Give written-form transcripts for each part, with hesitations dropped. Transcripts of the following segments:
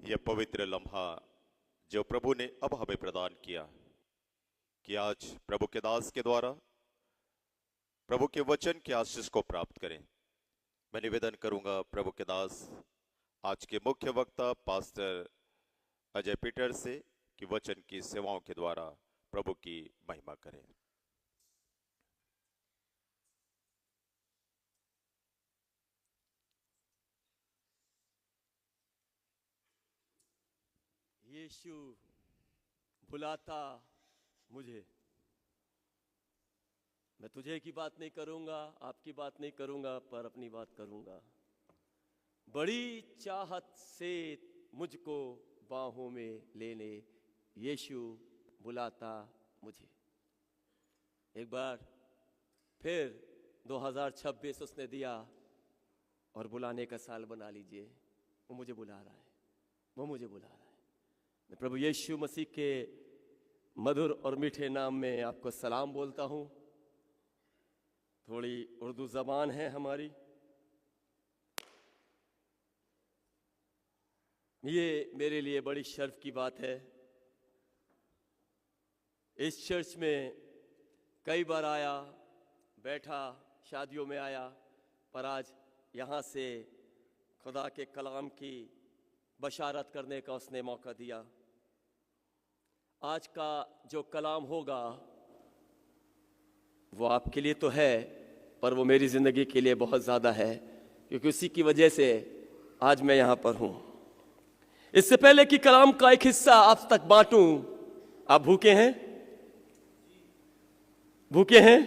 यह पवित्र लम्हा जो प्रभु ने अब हमें प्रदान किया कि आज प्रभु के दास के द्वारा प्रभु के वचन के आशीष को प्राप्त करें। मैं निवेदन करूंगा प्रभु के दास आज के मुख्य वक्ता पास्टर अजय पीटर से कि वचन की सेवाओं के द्वारा प्रभु की महिमा करें। यीशु बुलाता मुझे। मैं तुझे की बात नहीं करूंगा, आपकी बात नहीं करूंगा, पर अपनी बात करूंगा। बड़ी चाहत से मुझको बाहों में लेने यीशु बुलाता मुझे। एक बार फिर 2026 उसने दिया और बुलाने का साल बना लीजिए। वो मुझे बुला रहा है, वो मुझे बुला रहा है। मैं प्रभु यीशु मसीह के मधुर और मीठे नाम में आपको सलाम बोलता हूँ। थोड़ी उर्दू ज़बान है हमारी। ये मेरे लिए बड़ी शर्फ की बात है। इस चर्च में कई बार आया, बैठा, शादियों में आया, पर आज यहाँ से खुदा के कलाम की बशारत करने का उसने मौका दिया। आज का जो कलाम होगा वो आपके लिए तो है, पर वो मेरी ज़िंदगी के लिए बहुत ज़्यादा है, क्योंकि उसी की वजह से आज मैं यहाँ पर हूँ। इससे पहले कि कलाम का एक हिस्सा आप तक बांटूं, आप भूखे हैं? भूखे हैं?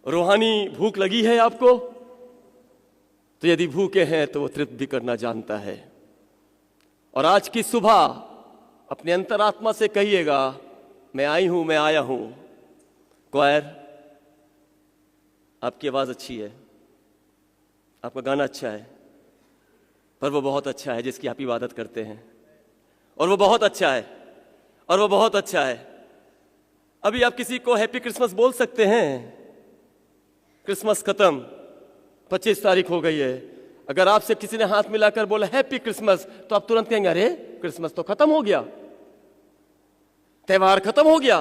रूहानी भूख लगी है आपको? तो यदि भूखे हैं तो वो तृप्त भी करना जानता है। और आज की सुबह अपने अंतरात्मा से कहिएगा, मैं आई हूं, मैं आया हूं। क्वायर, आपकी आवाज़ अच्छी है, आपका गाना अच्छा है, पर वो बहुत अच्छा है जिसकी आप इबादत करते हैं। और वो बहुत अच्छा है, और वो बहुत अच्छा है। अभी आप किसी को हैप्पी क्रिसमस बोल सकते हैं? क्रिसमस खत्म, 25 तारीख हो गई है। अगर आपसे किसी ने हाथ मिलाकर बोला हैप्पी क्रिसमस, तो आप तुरंत कहेंगे अरे क्रिसमस तो खत्म हो गया, त्योहार खत्म हो गया।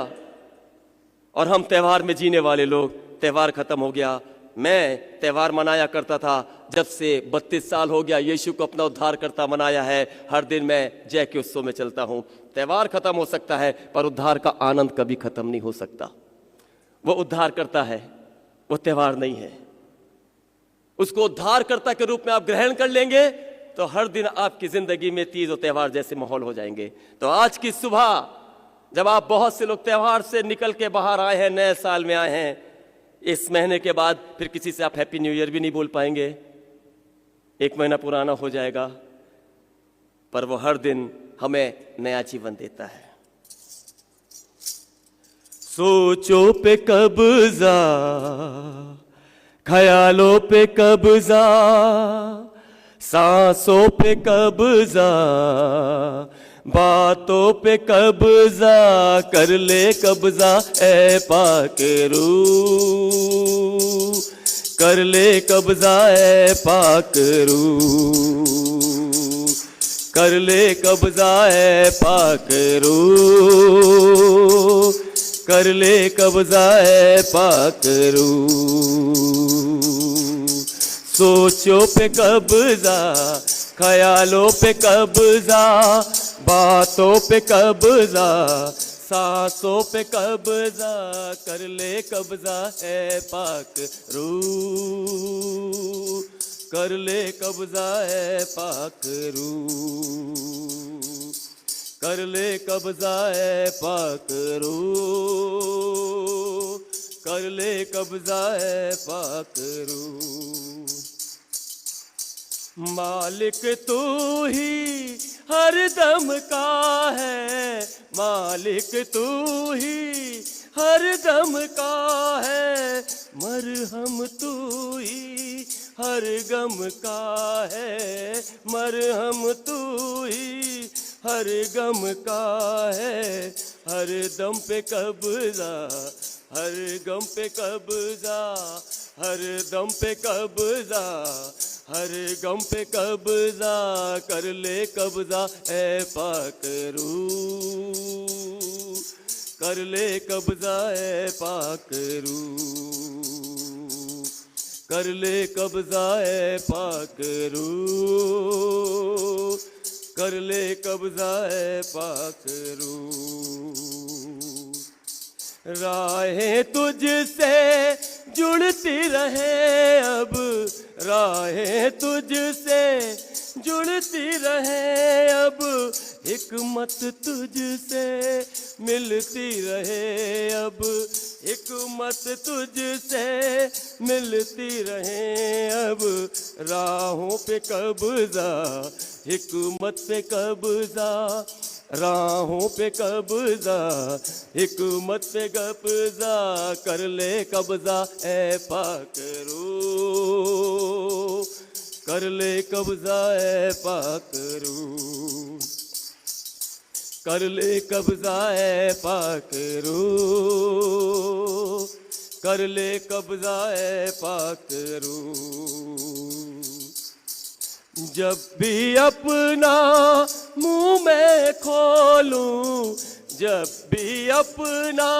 और हम त्योहार में जीने वाले लोग, त्योहार खत्म हो गया। मैं त्योहार मनाया करता था जब से 32 साल हो गया यीशु को अपना उद्धार करता मनाया है। हर दिन मैं जय के उत्सव में चलता हूं। त्योहार खत्म हो सकता है, पर उद्धार का आनंद कभी खत्म नहीं हो सकता। वो उद्धार करता है, वो त्योहार नहीं है। उसको उद्धारकर्ता के रूप में आप ग्रहण कर लेंगे तो हर दिन आपकी जिंदगी में तीज और त्योहार जैसे माहौल हो जाएंगे। तो आज की सुबह जब आप, बहुत से लोग त्योहार से निकल के बाहर आए हैं, नए साल में आए हैं, इस महीने के बाद फिर किसी से आप हैप्पी न्यू ईयर भी नहीं बोल पाएंगे। 1 महीना पुराना हो जाएगा, पर वो हर दिन हमें नया जीवन देता है। सोचों पे कब्जा, ख्यालों पे कब्जा, सांसों पे कब्जा, बातों पे कब्जा, कर ले कब्जा ए पाक रूह, कर ले कब्जा ए पाक रूह, कर ले कब्जा ए पाक रूह, कर ले कब्जा ए पाक रूह। सोचों पे कब्जा, ख्यालों पे कब्जा, बातों पे कब्जा, सांसों पे कब्जा, कर ले कब्जा है पाक रूह, कर ले कब्जा है पाक रूह, कर ले कब्जा है पाक रूह, कर ले कब्जा है पाक रूह। मालिक तू ही हर दम का है, मालिक तू ही हर दम का है, मरहम तू ही हर गम का है, मरहम तू ही हर गम का है। हर दम पे कब्जा, हर गम पे कब्जा, हर दम पे कब्जा, हर गम पे कब्जा कर ले कब्जा ए पाकरू, कर ले कब्जा ए पाकरू, कर ले कब्जा ए पाकरू, कर ले कब्जा ए पाकरू। राहें तुझसे जुड़ती रहे अब, राहें तुझसे जुड़ती रहे अब, हिकमत तुझसे मिलती रहे अब, हिकमत तुझसे मिलती रहे अब। राहों पे कब्जा हिकमत पे कब्जा, राहों पे कब्जा हिकमत पे कब्जा, कर ले कब्जा ए पाकरू, कर ले कब्जा ए पाकरू, कर ले कब्जा ए पाकरू, कर ले कब्जा ए पाकरू। जब भी अपना मुंह मैं खोलूं, जब भी अपना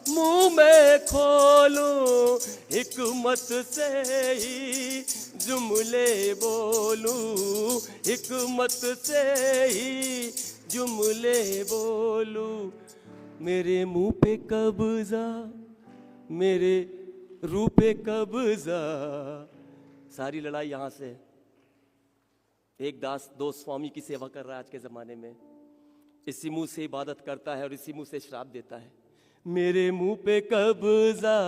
मुंह मैं खोलूं, हिकमत से ही जुमले बोलूं, हिकमत से ही जुमले बोलूं। मेरे मुंह पे कब्जा, मेरे रूह पे कब्जा। सारी लड़ाई यहाँ से। एक दास दो स्वामी की सेवा कर रहा है आज के ज़माने में, इसी मुंह से इबादत करता है और इसी मुंह से श्राप देता है। मेरे मुंह पे कब्जा,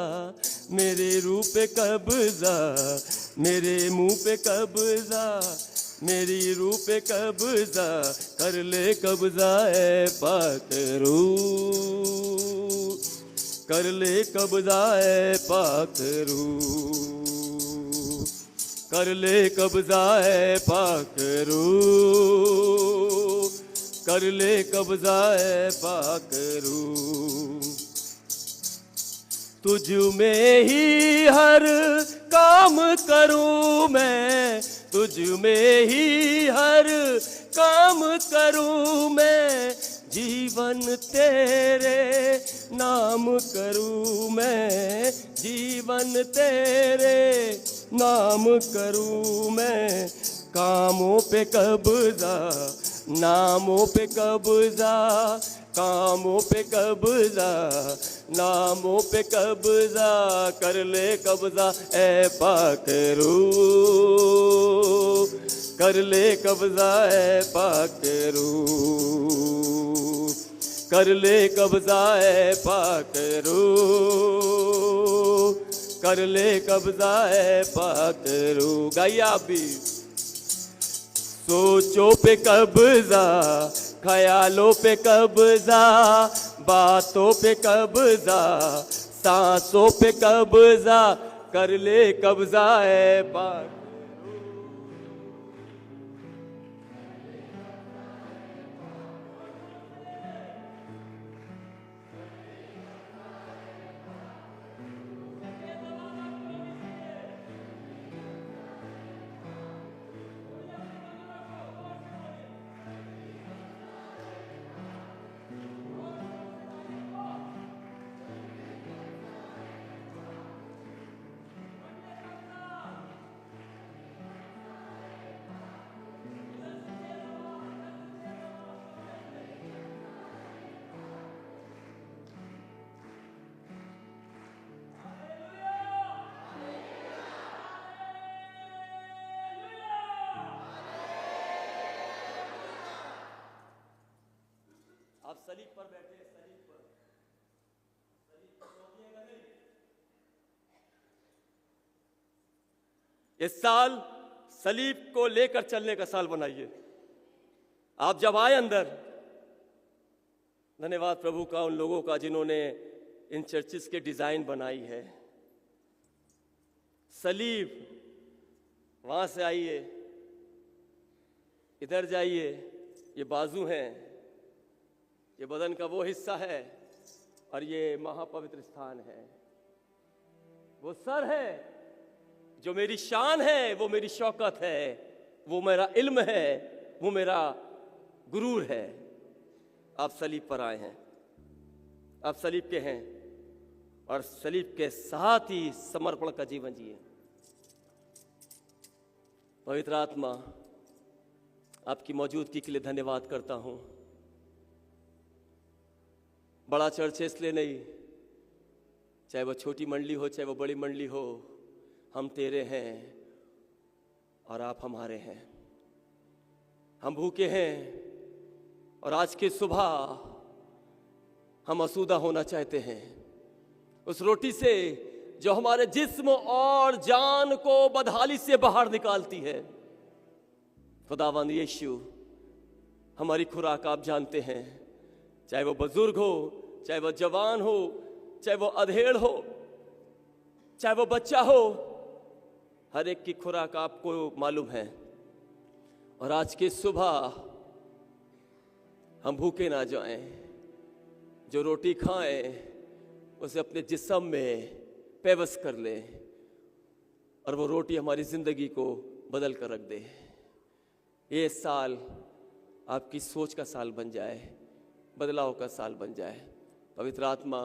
मेरे रूह पे कब्जा, मेरे मुंह पे कब्जा, मेरी रूह पे कब्जा, कर ले कब्जा ए पाकरू, कर ले कब्जा ए पाकरू, कर ले कब्जा ए पाकरू, कर ले कब्जा ए पाकरू। तुझ में ही हर काम करूं मैं, तुझ में ही हर काम करूं मैं, जीवन तेरे नाम करूं मैं, जीवन तेरे नाम करूं मैं। कामों पे कब्जा, नामों पे कब्जा, कामों पे कब्जा, नामों पे कब्जा, कर ले कब्जा ए पाकरू, कर ले कब्जा ए पाकरू, कर ले कब्जा ए पाकरू, कर ले कब्जा ए पाकरू। गाइए आप भी। सोचों पे कब्जा, ख्यालों पे कब्जा, बातों पे कब्जा, सांसों पे कब्जा, कर ले कब्जा ए पाकरू। आप सलीब पर बैठे, सलीब पर, सलीब पर सोचिएगा नहीं। इस साल सलीब को लेकर चलने का साल बनाइए। आप जब आए अंदर, धन्यवाद प्रभु का उन लोगों का जिन्होंने इन चर्चिस के डिजाइन बनाई है। सलीब, वहां से आइए, इधर जाइए, ये बाजू हैं, ये बदन का वो हिस्सा है और ये महापवित्र स्थान है। वो सर है जो मेरी शान है, वो मेरी शौकत है, वो मेरा इल्म है, वो मेरा गुरूर है। आप सलीब पर आए हैं, आप सलीब के हैं और सलीब के साथ ही समर्पण का जीवन जिए। पवित्र आत्मा, आपकी मौजूदगी के लिए धन्यवाद करता हूं। बड़ा चर्च इसलिए नहीं, चाहे वो छोटी मंडली हो चाहे वो बड़ी मंडली हो, हम तेरे हैं और आप हमारे हैं। हम भूखे हैं और आज की सुबह हम आसूदा होना चाहते हैं उस रोटी से जो हमारे जिस्म और जान को बदहाली से बाहर निकालती है। खुदावंद यीशु, हमारी खुराक आप जानते हैं, चाहे वो बुजुर्ग हो, चाहे वो जवान हो, चाहे वो अधेड़ हो, चाहे वो बच्चा हो, हर एक की खुराक आपको मालूम है। और आज की सुबह हम भूखे ना जाएं, जो रोटी खाएं उसे अपने जिस्म में पेवस कर ले और वो रोटी हमारी जिंदगी को बदल कर रख दे। ये साल आपकी सोच का साल बन जाए, बदलाव का साल बन जाए। पवित्र आत्मा,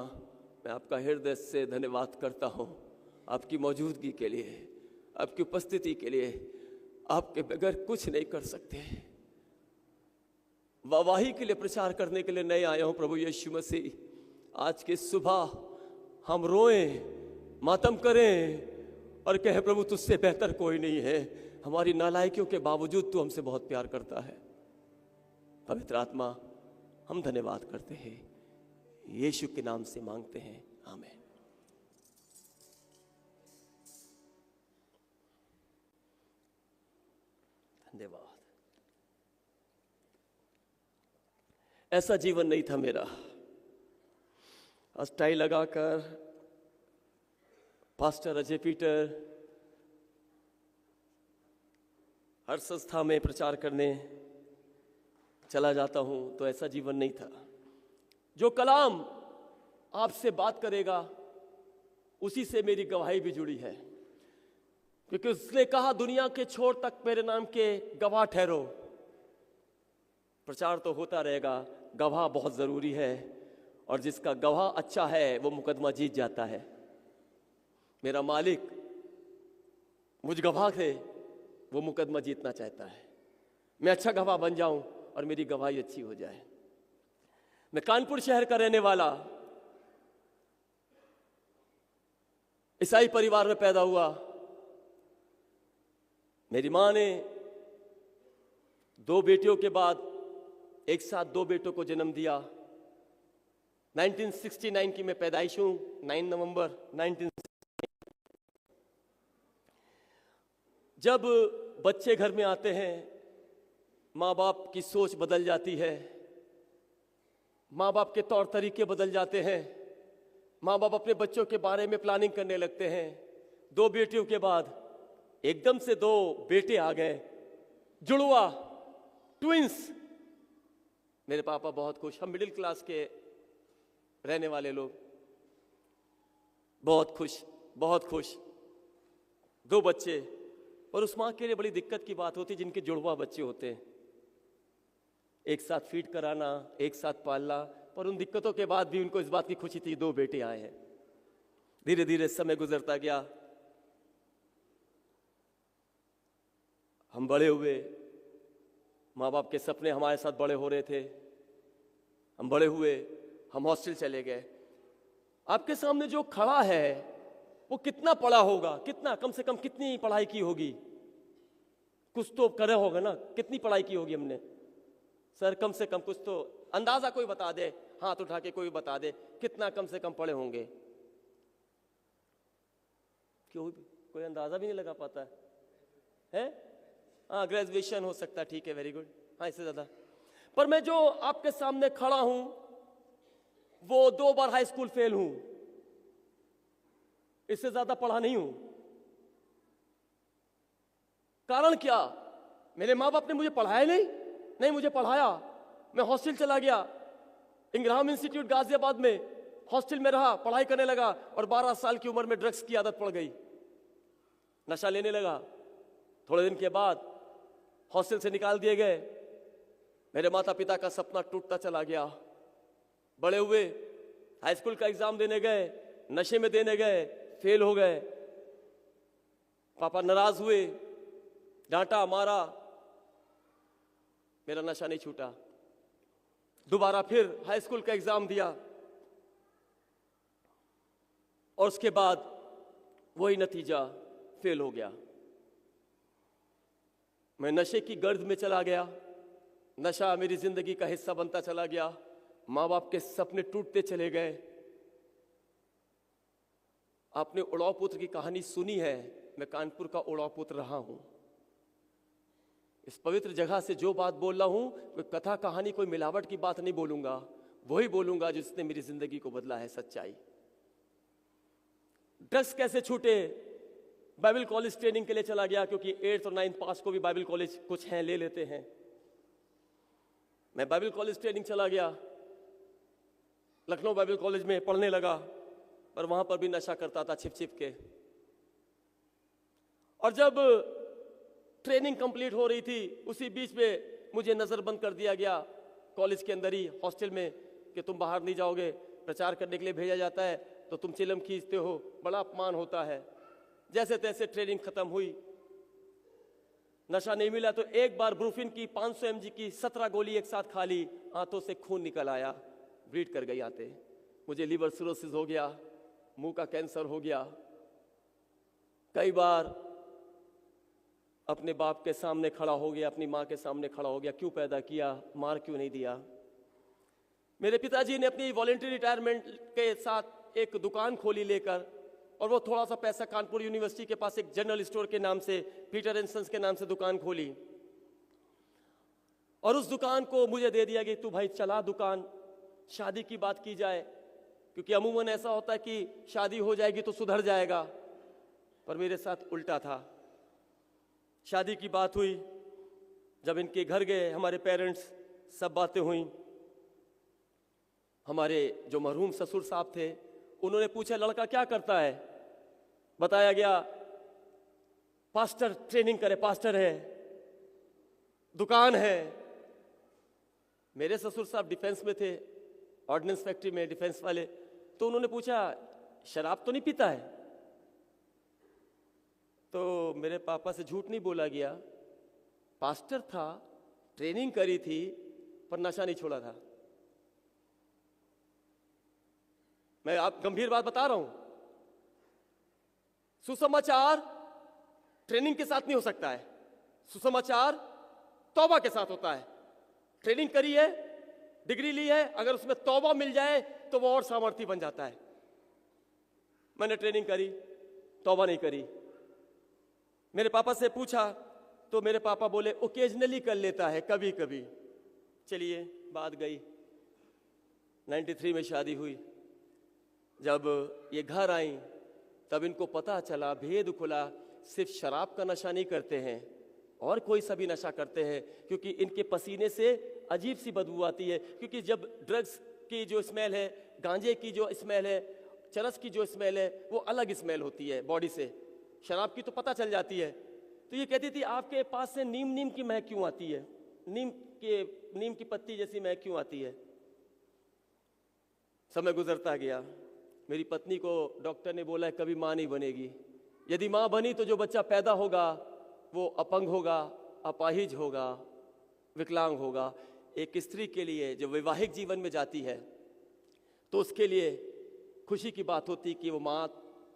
मैं आपका हृदय से धन्यवाद करता हूँ आपकी मौजूदगी के लिए, आपकी उपस्थिति के लिए। आपके बगैर कुछ नहीं कर सकते। वाहवाही के लिए, प्रचार करने के लिए नहीं आया हूँ प्रभु यीशु मसीह। आज की सुबह हम रोएं, मातम करें और कहें प्रभु तुझसे बेहतर कोई नहीं है। हमारी नालायकियों के बावजूद तू हमसे बहुत प्यार करता है। पवित्र आत्मा, हम धन्यवाद करते हैं, यीशु के नाम से मांगते हैं, आमीन। धन्यवाद। ऐसा जीवन नहीं था मेरा। टाई लगाकर पास्टर अजय पीटर हर संस्था में प्रचार करने चला जाता हूं, तो ऐसा जीवन नहीं था। जो कलाम आपसे बात करेगा उसी से मेरी गवाही भी जुड़ी है, क्योंकि उसने कहा दुनिया के छोर तक मेरे नाम के गवाह ठहरो। प्रचार तो होता रहेगा, गवाह बहुत जरूरी है, और जिसका गवाह अच्छा है वो मुकदमा जीत जाता है। मेरा मालिक मुझ गवाह से वो मुकदमा जीतना चाहता है। मैं अच्छा गवाह बन जाऊं और मेरी गवाही अच्छी हो जाए। मैं कानपुर शहर का रहने वाला, ईसाई परिवार में पैदा हुआ। मेरी मां ने 2 बेटियों के बाद एक साथ 2 बेटों को जन्म दिया। 1969 की मैं पैदाइश हूं, 9 नवंबर 1969। जब बच्चे घर में आते हैं, माँ बाप की सोच बदल जाती है, माँ बाप के तौर तरीके बदल जाते हैं। माँ बाप अपने बच्चों के बारे में प्लानिंग करने लगते हैं। 2 बेटियों के बाद एकदम से 2 बेटे आ गए, जुड़वा, ट्विंस। मेरे पापा बहुत खुश, हम मिडिल क्लास के रहने वाले लोग, बहुत खुश, बहुत खुश। 2 बच्चे, और उस माँ के लिए बड़ी दिक्कत की बात होती जिनके जुड़वा बच्चे होते हैं। एक साथ फीड कराना, एक साथ पालना, पर उन दिक्कतों के बाद भी उनको इस बात की खुशी थी 2 बेटे आए हैं। धीरे धीरे समय गुजरता गया, हम बड़े हुए, माँ बाप के सपने हमारे साथ बड़े हो रहे थे। हम बड़े हुए, हम हॉस्टल चले गए। आपके सामने जो खड़ा है वो कितना पढ़ा होगा, कितना, कम से कम कितनी पढ़ाई की होगी? कुछ तो करे होगा ना, कितनी पढ़ाई की होगी हमने? सर कम से कम कुछ तो अंदाजा कोई बता दे, हाथ उठा के कोई बता दे, कितना कम से कम पढ़े होंगे? क्यों कोई अंदाजा भी नहीं लगा पाता है? हाँ, ग्रेजुएशन हो सकता है, ठीक है, वेरी गुड। हाँ, इससे ज्यादा। पर मैं जो आपके सामने खड़ा हूं वो 2 बार हाई स्कूल फेल हूं, इससे ज्यादा पढ़ा नहीं हूं। कारण क्या? मेरे माँ बाप ने मुझे पढ़ाया नहीं मुझे पढ़ाया। मैं हॉस्टल चला गया, इंग्राम इंस्टीट्यूट गाजियाबाद में हॉस्टल में रहा, पढ़ाई करने लगा, और 12 साल की उम्र में ड्रग्स की आदत पड़ गई। नशा लेने लगा। थोड़े दिन के बाद हॉस्टल से निकाल दिए गए। मेरे माता पिता का सपना टूटता चला गया। बड़े हुए, हाई स्कूल का एग्जाम देने गए, नशे में देने गए, फेल हो गए। पापा नाराज हुए, डांटा मारा, मेरा नशा नहीं छूटा। दोबारा फिर हाई स्कूल का एग्जाम दिया और उसके बाद वही नतीजा, फेल हो गया। मैं नशे की गर्द में चला गया। नशा मेरी जिंदगी का हिस्सा बनता चला गया। माँ बाप के सपने टूटते चले गए। आपने उड़ाव पुत्र की कहानी सुनी है। मैं कानपुर का उड़ाव पुत्र रहा हूं। इस पवित्र जगह से जो बात बोल रहा हूं, कोई कथा कहानी, कोई मिलावट की बात नहीं बोलूंगा। वही बोलूंगा जिसने मेरी जिंदगी को बदला है, सच्चाई। ड्रग्स कैसे छूटे? बाइबल कॉलेज ट्रेनिंग के लिए चला गया, क्योंकि 8th और 9th पास को भी बाइबल कॉलेज कुछ हैं, ले लेते हैं। मैं बाइबल कॉलेज ट्रेनिंग चला गया, लखनऊ बाइबल कॉलेज में पढ़ने लगा, पर वहां पर भी नशा करता था छिप छिप के। और जब ट्रेनिंग कंप्लीट हो रही थी, उसी बीच में मुझे नजरबंद कर दिया गया कॉलेज के अंदर ही, हॉस्टल में, कि तुम बाहर नहीं जाओगे, प्रचार करने के लिए भेजा जाता है तो तुम चिलम खींचते हो, बड़ा अपमान होता है। जैसे तैसे ट्रेनिंग खत्म हुई। नशा नहीं मिला तो एक बार ब्रूफिन की 500 mg की 17 गोली एक साथ खा ली। आंतों से खून निकल आया, ब्लीड कर गई आंतें। मुझे लीवर सिरोसिस हो गया, मुंह का कैंसर हो गया। कई बार अपने बाप के सामने खड़ा हो गया, अपनी माँ के सामने खड़ा हो गया, क्यों पैदा किया, मार क्यों नहीं दिया। मेरे पिताजी ने अपनी वॉलंटरी रिटायरमेंट के साथ एक दुकान खोली लेकर, और वो थोड़ा सा पैसा कानपुर यूनिवर्सिटी के पास एक जनरल स्टोर के नाम से, पीटर एंड सन्स के नाम से दुकान खोली। और उस दुकान को मुझे दे दिया कि तू भाई चला दुकान, शादी की बात की जाए, क्योंकि अमूमन ऐसा होता है कि शादी हो जाएगी तो सुधर जाएगा, पर मेरे साथ उल्टा था। शादी की बात हुई, जब इनके घर गए हमारे पेरेंट्स, सब बातें हुई। हमारे जो मरहूम ससुर साहब थे, उन्होंने पूछा लड़का क्या करता है। बताया गया पास्टर ट्रेनिंग करे, पास्टर है, दुकान है। मेरे ससुर साहब डिफेंस में थे, ऑर्डिनेंस फैक्ट्री में, डिफेंस वाले। तो उन्होंने पूछा शराब तो नहीं पीता है? तो मेरे पापा से झूठ नहीं बोला गया, पास्टर था, ट्रेनिंग करी थी, पर नशा नहीं छोड़ा था। मैं आप गंभीर बात बता रहा हूं। सुसमाचार ट्रेनिंग के साथ नहीं हो सकता है, सुसमाचार तौबा के साथ होता है। ट्रेनिंग करी है, डिग्री ली है, अगर उसमें तौबा मिल जाए तो वो और सामर्थ्य बन जाता है। मैंने ट्रेनिंग करी, तौबा नहीं करी। मेरे पापा से पूछा तो मेरे पापा बोले ओकेजनली कर लेता है, कभी कभी। चलिए बात गई। 93 में शादी हुई। जब ये घर आई तब इनको पता चला, भेद खुला, सिर्फ शराब का नशा नहीं करते हैं और कोई सा भी नशा करते हैं, क्योंकि इनके पसीने से अजीब सी बदबू आती है। क्योंकि जब ड्रग्स की जो स्मेल है, गांजे की जो स्मेल है, चरस की जो स्मेल है, वो अलग स्मेल होती है बॉडी से। शराब की तो पता चल जाती है। तो ये कहती थी आपके पास से नीम की महक क्यों आती है, नीम की पत्ती जैसी महक क्यों आती है। समय गुजरता गया। मेरी पत्नी को डॉक्टर ने बोला है कभी मां नहीं बनेगी। यदि मां बनी तो जो बच्चा पैदा होगा वो अपंग होगा, अपाहिज होगा, विकलांग होगा। एक स्त्री के लिए जो वैवाहिक जीवन में जाती है तो उसके लिए खुशी की बात होती कि वो मां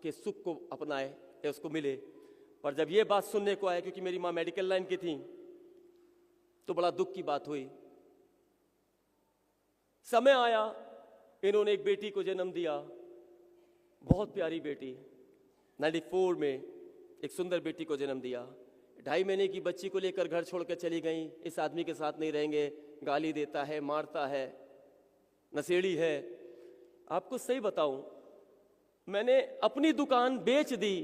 के सुख को अपनाए या उसको मिले। पर जब ये बात सुनने को आया, क्योंकि मेरी मां मेडिकल लाइन की थी, तो बड़ा दुख की बात हुई। समय आया, इन्होंने एक बेटी को जन्म दिया, बहुत प्यारी बेटी। 94 में एक सुंदर बेटी को जन्म दिया। 2.5 महीने की बच्ची को लेकर घर छोड़कर चली गई। इस आदमी के साथ नहीं रहेंगे, गाली देता है, मारता है, नशेड़ी है। आपको सही बताऊं, मैंने अपनी दुकान बेच दी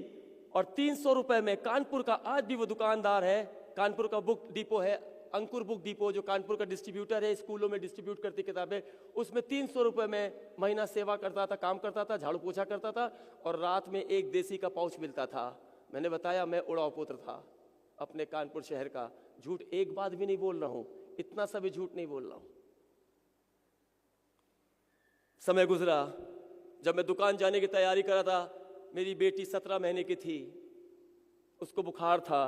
और 300 रुपए में, कानपुर का आज भी वो दुकानदार है, कानपुर का बुक डिपो है, अंकुर बुक डिपो, जो कानपुर का डिस्ट्रीब्यूटर है, स्कूलों में डिस्ट्रीब्यूट करती किताबें, उसमें 300 रुपए में महीना सेवा करता था, काम करता था, झाड़ू पोछा करता था, और रात में एक देसी का पाउच मिलता था। मैंने बताया मैं उड़ाव पुत्र था अपने कानपुर शहर का। झूठ एक बात भी नहीं बोल रहा हूं, इतना सा भी झूठ नहीं बोल रहा हूं। समय गुजरा, जब मैं दुकान जाने की तैयारी कर रहा था, मेरी बेटी 17 महीने की थी, उसको बुखार था।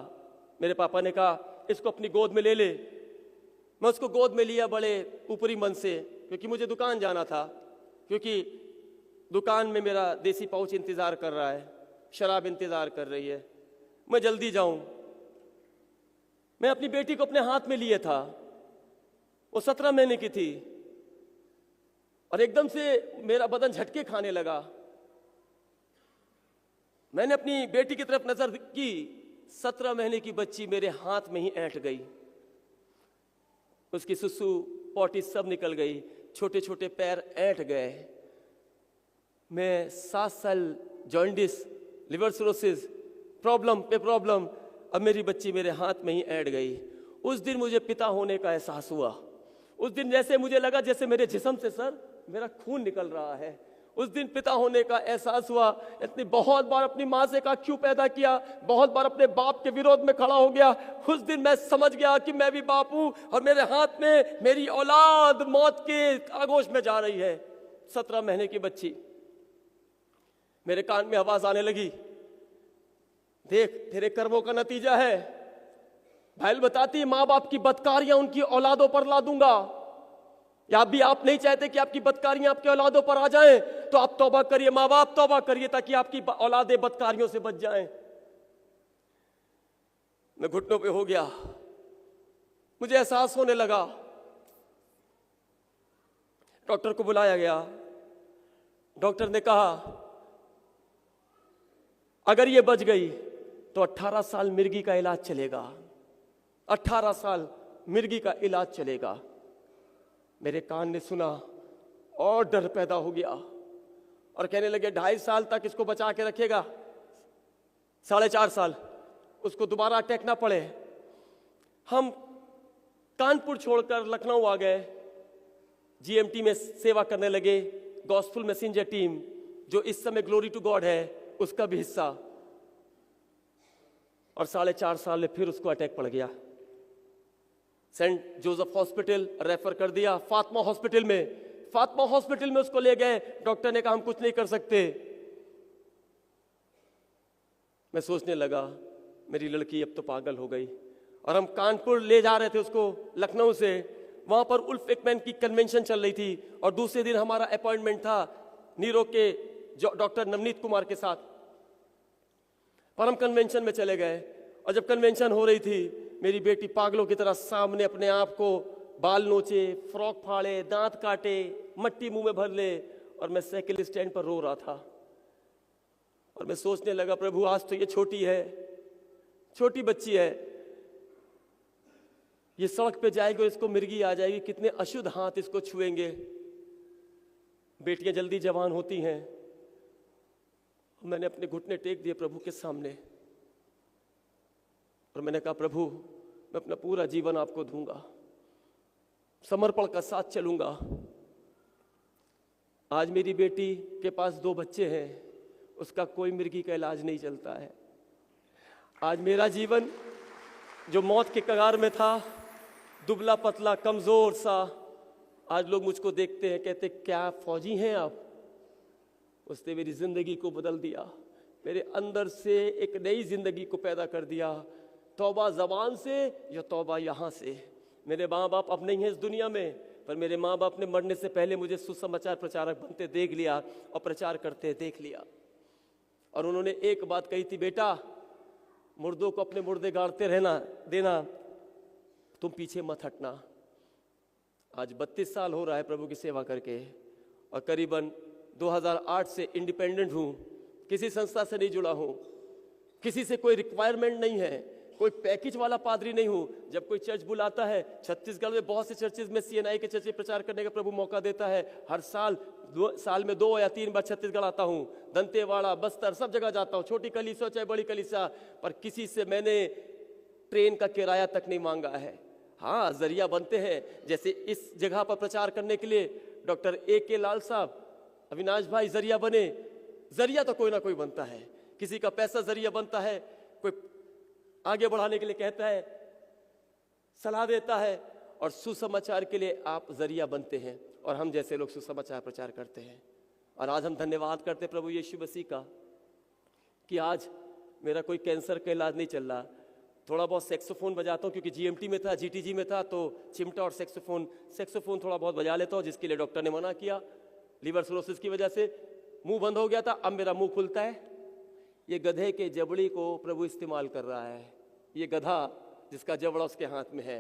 मेरे पापा ने कहा इसको अपनी गोद में ले ले। मैं उसको गोद में लिया बड़े ऊपरी मन से, क्योंकि मुझे दुकान जाना था, क्योंकि दुकान में मेरा देसी पाउच इंतजार कर रहा है, शराब इंतजार कर रही है, मैं जल्दी जाऊं। मैं अपनी बेटी को अपने हाथ में लिए था, वो 17 महीने की थी, और एकदम से मेरा बदन झटके खाने लगा। मैंने अपनी बेटी की तरफ नजर की, 17 महीने की बच्ची मेरे हाथ में ही ऐंठ गई। उसकी सुसु पॉटी सब निकल गई, छोटे छोटे पैर ऐंठ गए। मैं 7 साल जॉन्डिस, लिवर सिरोसिस, प्रॉब्लम पे प्रॉब्लम, अब मेरी बच्ची मेरे हाथ में ही ऐंठ गई। उस दिन मुझे पिता होने का एहसास हुआ। उस दिन जैसे मुझे लगा जैसे मेरे जिस्म से सर मेरा खून निकल रहा है। उस दिन पिता होने का एहसास हुआ। इतनी बहुत बार अपनी माँ से कहा क्यों पैदा किया, बहुत बार अपने बाप के विरोध में खड़ा हो गया। उस दिन मैं समझ गया कि मैं भी बाप हूं और मेरे हाथ में मेरी औलाद मौत के आगोश में जा रही है। 17 महीने की बच्ची। मेरे कान में आवाज आने लगी, देख तेरे कर्मों का नतीजा है। बाइबल बताती है माँ बाप की बदकारियां उनकी औलादों पर ला दूंगा। या भी आप नहीं चाहते कि आपकी बदकारियां आपके औलादों पर आ जाएं, तो आप तौबा करिए, माँ बाप तौबा करिए, ताकि आपकी औलादें बदकारियों से बच जाएं। मैं घुटनों पे हो गया, मुझे एहसास होने लगा। डॉक्टर को बुलाया गया। डॉक्टर ने कहा अगर ये बच गई तो 18 साल मिर्गी का इलाज चलेगा, 18 साल मिर्गी का इलाज चलेगा। मेरे कान ने सुना और डर पैदा हो गया और कहने लगे 2.5 साल तक इसको बचा के रखेगा, 4.5 साल उसको दोबारा अटैक ना पड़े। हम कानपुर छोड़कर लखनऊ आ गए, जीएमटी में सेवा करने लगे। गॉस्पेल मैसेंजर टीम जो इस समय ग्लोरी टू गॉड है उसका भी हिस्सा। और 4.5 साल में फिर उसको अटैक पड़ गया। सेंट जोसेफ हॉस्पिटल रेफर कर दिया, फातिमा हॉस्पिटल में उसको ले गए। डॉक्टर ने कहा हम कुछ नहीं कर सकते। मैं सोचने लगा मेरी लड़की अब तो पागल हो गई। और हम कानपुर ले जा रहे थे उसको लखनऊ से। वहां पर उल्फ एकमैन की कन्वेंशन चल रही थी और दूसरे दिन हमारा अपॉइंटमेंट था नीरो के डॉक्टर नवनीत कुमार के साथ। पर हम कन्वेंशन में चले गए और जब कन्वेंशन हो रही थी मेरी बेटी पागलों की तरह सामने अपने आप को बाल नोचे, फ्रॉक फाड़े, दांत काटे, मट्टी मुंह में भर ले, और मैं साइकिल स्टैंड पर रो रहा था। और मैं सोचने लगा प्रभु आज तो ये छोटी है, छोटी बच्ची है, ये सड़क पे जाएगी और इसको मिर्गी आ जाएगी, कितने अशुद्ध हाथ इसको छुएंगे। बेटियां जल्दी जवान होती हैं। मैंने अपने घुटने टेक दिए प्रभु के सामने और मैंने कहा प्रभु मैं अपना पूरा जीवन आपको दूंगा, समर्पण का साथ चलूंगा। आज मेरी बेटी के पास 2 बच्चे हैं, उसका कोई मिर्गी का इलाज नहीं चलता है। आज मेरा जीवन जो मौत के कगार में था, दुबला पतला कमजोर सा, आज लोग मुझको देखते हैं कहते क्या फौजी हैं आप। उसने मेरी जिंदगी को बदल दिया, मेरे अंदर से एक नई जिंदगी को पैदा कर दिया। तौबा जबान से या तौबा यहाँ से। मेरे माँ बाप अब नहीं है इस दुनिया में, पर मेरे माँ बाप ने मरने से पहले मुझे सुसमाचार प्रचारक बनते देख लिया और प्रचार करते देख लिया। और उन्होंने एक बात कही थी, बेटा मुर्दों को अपने मुर्दे गाड़ते रहना देना, तुम पीछे मत हटना। आज 32 साल हो रहा है प्रभु की सेवा करके और करीबन 2008 से इंडिपेंडेंट हूँ, किसी संस्था से नहीं जुड़ा हूँ, किसी से कोई रिक्वायरमेंट नहीं है, कोई पैकेज वाला पादरी नहीं हूँ। जब कोई चर्च बुलाता है, छत्तीसगढ़ में बहुत से चर्चेज में CNI के चर्च में प्रचार करने का प्रभु मौका देता है। हर साल में 2 या 3 बार छत्तीसगढ़ आता हूँ, दंतेवाड़ा, बस्तर, सब जगह जाता हूँ, छोटी कलीसिया चाहे बड़ी कलीसिया, पर किसी से मैंने ट्रेन का किराया तक नहीं मांगा है। हाँ, जरिया बनते हैं, जैसे इस जगह पर प्रचार करने के लिए डॉक्टर AK लाल साहब, अविनाश भाई जरिया बने। जरिया तो कोई ना कोई बनता है, किसी का पैसा जरिया बनता है, कोई आगे बढ़ाने के लिए कहता है, सलाह देता है, और सुसमाचार के लिए आप जरिया बनते हैं, और हम जैसे लोग सुसमाचार प्रचार करते हैं। और आज हम धन्यवाद करते प्रभु यीशु मसीह का कि आज मेरा कोई कैंसर का इलाज नहीं चल रहा। थोड़ा बहुत सैक्सोफोन बजाता हूँ, क्योंकि जीएमटी में था, जीटीजी में था, तो चिमटा और सैक्सोफोन थोड़ा बहुत बजा लेता हूँ, जिसके लिए डॉक्टर ने मना किया। लीवर सिरोसिस की वजह से मुंह बंद हो गया था, अब मेरा मुंह खुलता है। ये गधे के जबड़ी को प्रभु इस्तेमाल कर रहा है, ये गधा जिसका जबड़ा उसके हाथ में है।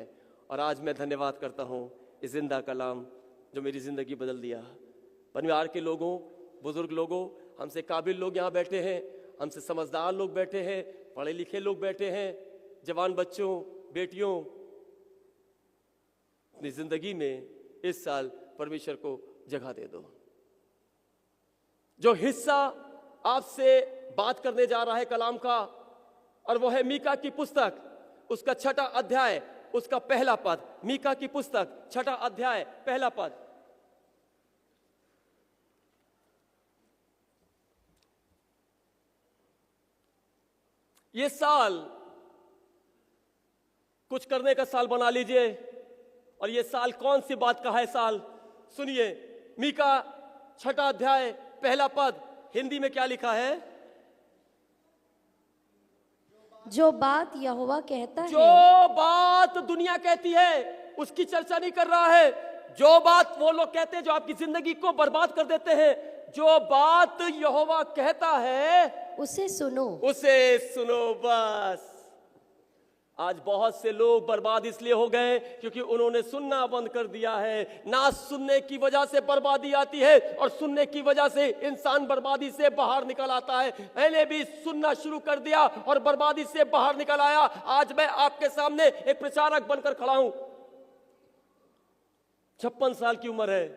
और आज मैं धन्यवाद करता हूँ इस जिंदा कलाम जो मेरी ज़िंदगी बदल दिया। परिवार के लोगों, बुजुर्ग लोगों, हमसे काबिल लोग यहाँ बैठे हैं, हमसे समझदार लोग बैठे हैं, पढ़े लिखे लोग बैठे हैं, जवान बच्चों, बेटियों, अपनी ज़िंदगी में इस साल परमेश्वर को जगह दे दो। जो हिस्सा आपसे बात करने जा रहा है कलाम का, और वो है मीका की पुस्तक, उसका 6ठा अध्याय, उसका पहला पद। मीका की पुस्तक 6ठा अध्याय पहला पद। ये साल कुछ करने का साल बना लीजिए। और ये साल कौन सी बात का है साल? सुनिए, मीका 6ठा अध्याय पहला पद, हिंदी में क्या लिखा है? जो बात यहोवा कहता है, जो बात दुनिया कहती है उसकी चर्चा नहीं कर रहा है। जो बात वो लोग कहते हैं जो आपकी जिंदगी को बर्बाद कर देते हैं, जो बात यहोवा कहता है उसे सुनो। उसे सुनो बस। आज बहुत से लोग बर्बाद इसलिए हो गए क्योंकि उन्होंने सुनना बंद कर दिया है। ना सुनने की वजह से बर्बादी आती है, और सुनने की वजह से इंसान बर्बादी से बाहर निकल आता है। मैंने भी सुनना शुरू कर दिया और बर्बादी से बाहर निकल आया। आज मैं आपके सामने एक प्रचारक बनकर खड़ा हूं। 56 साल की उम्र है,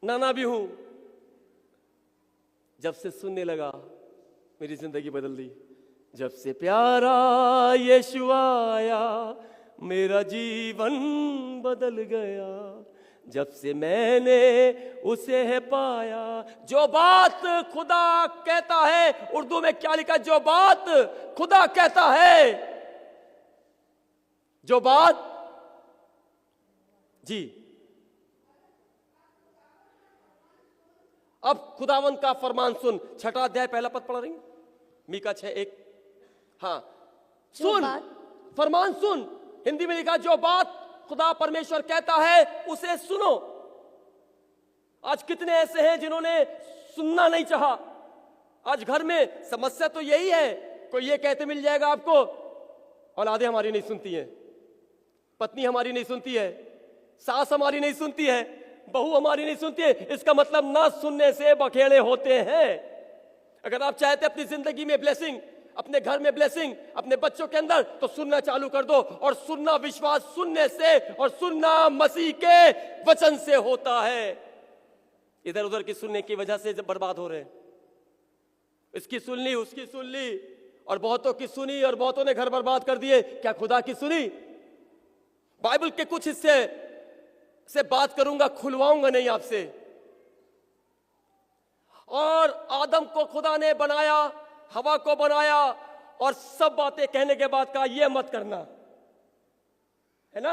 नाना भी हूं। जब से सुनने लगा मेरी जिंदगी बदल दी। जब से प्यारा यीशु आया मेरा जीवन बदल गया। जब से मैंने उसे है पाया। जो बात खुदा कहता है, उर्दू में क्या लिखा है? जो बात खुदा कहता है, जो बात, जी अब खुदावन का फरमान सुन। 6ठा अध्याय पहला पद पढ़ रही हैं? मीका 6:1। हाँ, सुन, फरमान सुन। हिंदी में लिखा, जो बात खुदा परमेश्वर कहता है उसे सुनो। आज कितने ऐसे हैं जिन्होंने सुनना नहीं चाहा। आज घर में समस्या तो यही है, कोई ये कहते मिल जाएगा आपको, औलादे हमारी नहीं सुनती है, पत्नी हमारी नहीं सुनती है, सास हमारी नहीं सुनती है, बहू हमारी नहीं सुनती है। इसका मतलब ना सुनने से बखेड़े होते हैं। अगर आप चाहते अपनी जिंदगी में ब्लेसिंग, अपने घर में ब्लेसिंग, अपने बच्चों के अंदर, तो सुनना चालू कर दो। और सुनना विश्वास सुनने से, और सुनना मसीह के वचन से होता है। इधर उधर की सुनने की वजह से जब बर्बाद हो रहे हैं, इसकी सुन ली, उसकी सुन ली, और बहुतों की सुनी और बहुतों ने घर बर्बाद कर दिए। क्या खुदा की सुनी? बाइबल के कुछ हिस्से से बात करूंगा, खुलवाऊंगा नहीं आपसे। और आदम को खुदा ने बनाया, हवा को बनाया, और सब बातें कहने के बाद कहा ये मत करना, है ना?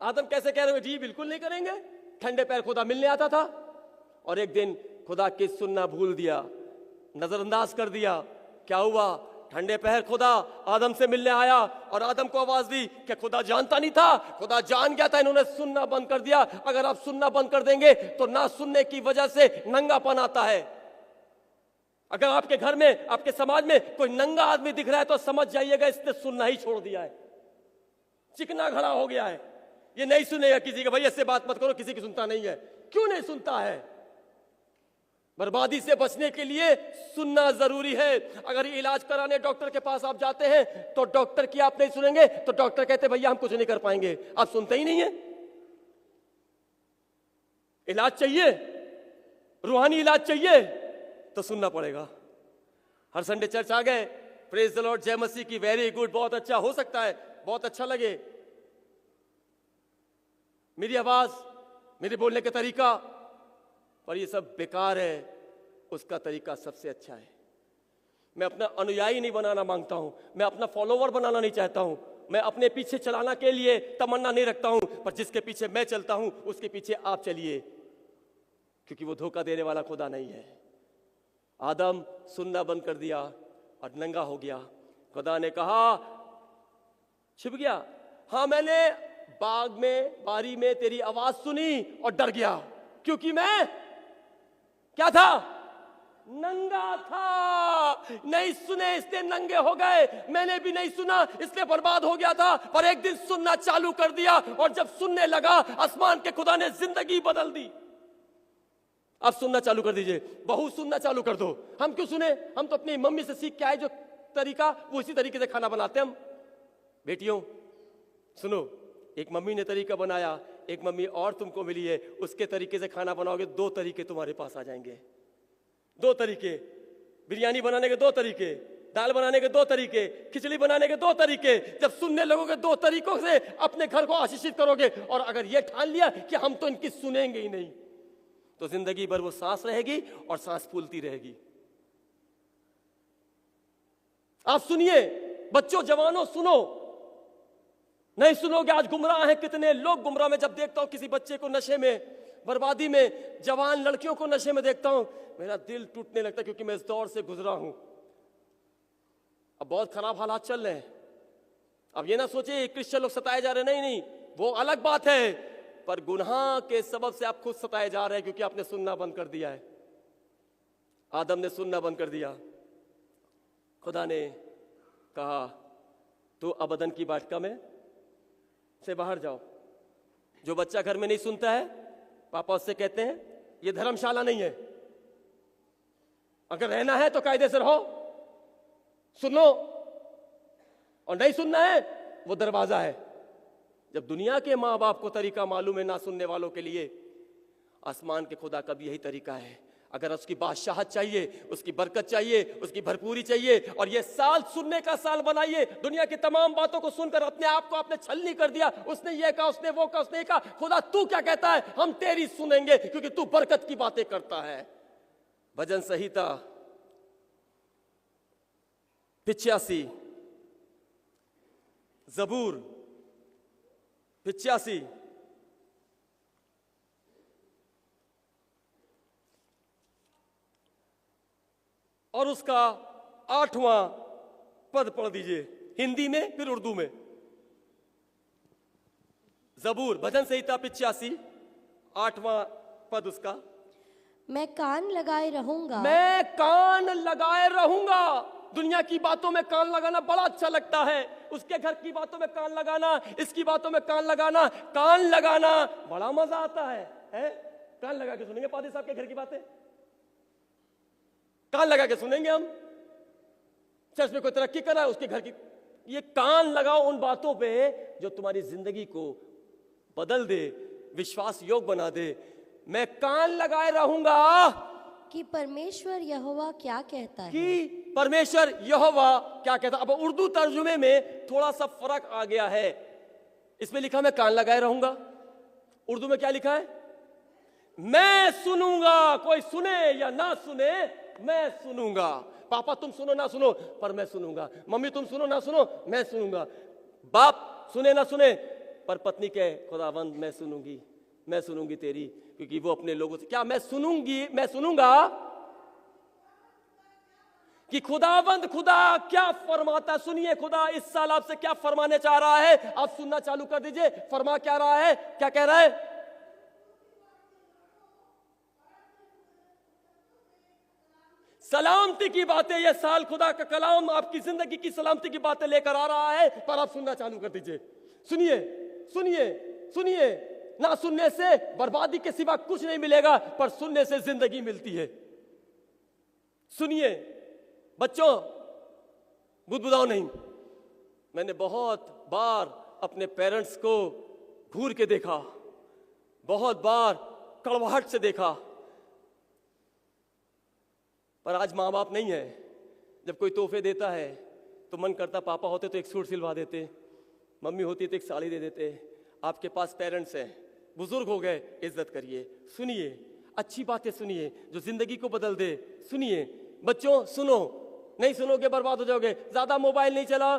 आदम कैसे कह रहे हो? जी बिल्कुल नहीं करेंगे। ठंडे पैर खुदा मिलने आता था, और एक दिन खुदा की सुनना भूल दिया, नजरअंदाज कर दिया। क्या हुआ? ठंडे पैर खुदा आदम से मिलने आया और आदम को आवाज दी। क्या खुदा जानता नहीं था? खुदा जान गया था। इन्होंने सुनना बंद कर दिया। अगर आप सुनना बंद कर देंगे तो ना सुनने की वजह से नंगापन आता है। अगर आपके घर में, आपके समाज में कोई नंगा आदमी दिख रहा है तो समझ जाइएगा इसने सुनना ही छोड़ दिया है, चिकना खड़ा हो गया है। ये नहीं सुनेगा किसी का। भाई ऐसे बात मत करो, किसी की सुनता नहीं है। क्यों नहीं सुनता है? बर्बादी से बचने के लिए सुनना जरूरी है। अगर इलाज कराने डॉक्टर के पास आप जाते हैं तो डॉक्टर की आप नहीं सुनेंगे तो डॉक्टर कहते भैया हम कुछ नहीं कर पाएंगे। आप सुनते ही नहीं है। इलाज चाहिए, रूहानी इलाज चाहिए तो सुनना पड़ेगा। हर संडे चर्च आ गए, प्रेज द लॉर्ड, जय मसीह की, वेरी गुड, बहुत अच्छा। हो सकता है बहुत अच्छा लगे, मेरी आवाज, मेरे बोलने का तरीका, पर ये सब बेकार है। उसका तरीका सबसे अच्छा है। मैं अपना अनुयायी नहीं बनाना मांगता हूं, मैं अपना फॉलोवर बनाना नहीं चाहता हूं, मैं अपने पीछे चलाना के लिए तमन्ना नहीं रखता हूं, पर जिसके पीछे मैं चलता हूं उसके पीछे आप चलिए, क्योंकि वो धोखा देने वाला खुदा नहीं है। आदम सुनना बंद कर दिया और नंगा हो गया। खुदा ने कहा, छिप गया। हाँ, मैंने बाग में बारी में तेरी आवाज सुनी और डर गया, क्योंकि मैं क्या था? नंगा था। नहीं सुने इसलिए नंगे हो गए, मैंने भी नहीं सुना इसलिए बर्बाद हो गया था। पर एक दिन सुनना चालू कर दिया और जब सुनने लगा, आसमान के खुदा ने जिंदगी बदल दी। अब सुनना चालू कर दीजिए, बहू सुनना चालू कर दो। हम क्यों सुने? हम तो अपनी मम्मी से सीख के आए जो तरीका, वो इसी तरीके से खाना बनाते हम। बेटियों सुनो, एक मम्मी ने तरीका बनाया, एक मम्मी और तुमको मिली है, उसके तरीके से खाना बनाओगे, दो तरीके तुम्हारे पास आ जाएंगे। दो तरीके, बिरयानी बनाने के दो तरीके, दाल बनाने के दो तरीके, खिचड़ी बनाने के दो तरीके। जब सुनने लगोगे दो तरीकों से अपने घर को आशीषित करोगे। और अगर ये ठान लिया कि हम तो इनकी सुनेंगे ही नहीं, तो जिंदगी भर वो सांस रहेगी और सांस फूलती रहेगी। आप सुनिए, बच्चों जवानों सुनो, नहीं सुनोगे आज गुमराह हैं कितने लोग। गुमराह में जब देखता हूं किसी बच्चे को नशे में, बर्बादी में, जवान लड़कियों को नशे में देखता हूं, मेरा दिल टूटने लगता है, क्योंकि मैं इस दौर से गुजरा हूं। अब बहुत खराब हालात चल रहे हैं। अब ये ना सोचिए क्रिश्चियन लोग सताए जा रहे, नहीं नहीं, वो अलग बात है, पर गुनाह के सबब से आप खुद सताए जा रहे हैं, क्योंकि आपने सुनना बंद कर दिया है। आदम ने सुनना बंद कर दिया। खुदा ने कहा, तू अबदन की वाटिका में से बाहर जाओ। जो बच्चा घर में नहीं सुनता है, पापा उससे कहते हैं ये धर्मशाला नहीं है, अगर रहना है तो कायदे से रहो, सुनो, और नहीं सुनना है वो दरवाजा है। जब दुनिया के माँ बाप को तरीका मालूम है ना सुनने वालों के लिए, आसमान के खुदा का भी यही तरीका है। अगर उसकी बादशाहत चाहिए, उसकी बरकत चाहिए, उसकी भरपूरी चाहिए, और ये साल सुनने का साल बनाइए। दुनिया की तमाम बातों को सुनकर अपने आप को आपने छलनी कर दिया, उसने ये कहा, उसने वो कहा, उसने ये कहा। खुदा तू क्या कहता है? हम तेरी सुनेंगे, क्योंकि तू बरकत की बातें करता है। भजन संहिता 85, जबूर 85, और उसका 8वां पद पढ़ दीजिए, हिंदी में फिर उर्दू में। जबूर भजन संहिता 85, 8वां पद उसका। मैं कान लगाए रहूंगा, मैं कान लगाए रहूंगा। दुनिया की बातों में कान लगाना बड़ा अच्छा लगता है, उसके घर की बातों में कान लगाना, इसकी बातों में कान लगाना बड़ा मजा आता है? कान लगा के सुनेंगे पादी साहब के घर की बातें, कान लगा के सुनेंगे हम। चर्च में कोई तरक्की कर रहा है, उसके घर की, ये कान लगाओ उन बातों पे जो तुम्हारी जिंदगी को बदल दे, विश्वास योग बना दे। मैं कान लगाए रहूंगा कि परमेश्वर यहोवा क्या कहता है। कि परमेश्वर यहोवा क्या कहता। अब उर्दू तर्जुमे में थोड़ा सा फर्क आ गया है। इसमें लिखा मैं कान लगाए रहूंगा, उर्दू में क्या लिखा है? मैं सुनूंगा। कोई सुने या ना सुने, मैं सुनूंगा। पापा तुम सुनो ना सुनो, पर मैं सुनूंगा। मम्मी तुम सुनो ना सुनो, मैं सुनूंगा। बाप सुने ना सुने, पर पत्नी कहे खुदावंद मैं सुनूंगी, मैं सुनूंगी तेरी, क्योंकि वो अपने लोगों से क्या मैं सुनूंगी, मैं सुनूंगा कि खुदावंद खुदा क्या फरमाता। सुनिए खुदा इस साल आपसे क्या फरमाने चाह रहा है, आप सुनना चालू कर दीजिए। फरमा क्या रहा है, क्या कह रहा है? सलामती की बातें। ये साल खुदा का कलाम आपकी जिंदगी की सलामती की बातें लेकर आ रहा है, पर आप सुनना चालू कर दीजिए। सुनिए सुनिए सुनिए। ना सुनने से बर्बादी के सिवा कुछ नहीं मिलेगा, पर सुनने से जिंदगी मिलती है। सुनिए बच्चों, बुदबुदाओ नहीं। मैंने बहुत बार अपने पेरेंट्स को घूर के देखा, बहुत बार कड़वाहट से देखा, पर आज माँ बाप नहीं है। जब कोई तोहफे देता है तो मन करता पापा होते तो एक सूट सिलवा देते, मम्मी होती तो एक साड़ी दे देते। आपके पास पेरेंट्स हैं, बुजुर्ग हो गए, इज्जत करिए। सुनिए अच्छी बातें सुनिए जो जिंदगी को बदल दे। सुनिए बच्चों सुनो, नहीं सुनोगे बर्बाद हो जाओगे। ज्यादा मोबाइल नहीं चला,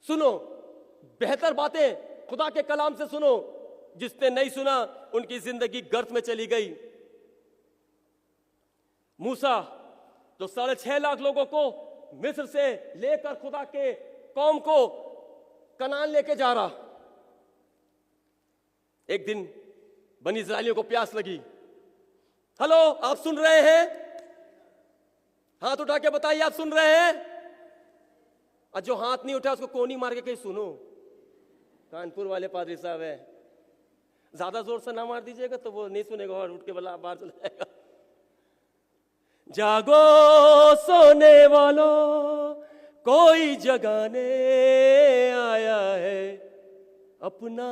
सुनो बेहतर बातें खुदा के कलाम से सुनो। जिसने नहीं सुना उनकी जिंदगी गर्त में चली गई। मूसा जो 6.5 लाख लोगों को मिस्र से लेकर खुदा के कौम को कनान लेके जा रहा, एक दिन बनी इस्राएलियों को प्यास लगी। हेलो, आप सुन रहे हैं? हाथ उठा के बताइए, आप सुन रहे हैं? और जो हाथ नहीं उठा उसको कोनी मार के कहीं सुनो। कानपुर वाले पादरी साहब है, ज्यादा जोर से ना मार दीजिएगा तो वो नहीं सुनेगा और उठ के बाहर चला जाएगा। जागो सोने वालों, कोई जगाने आया है, अपना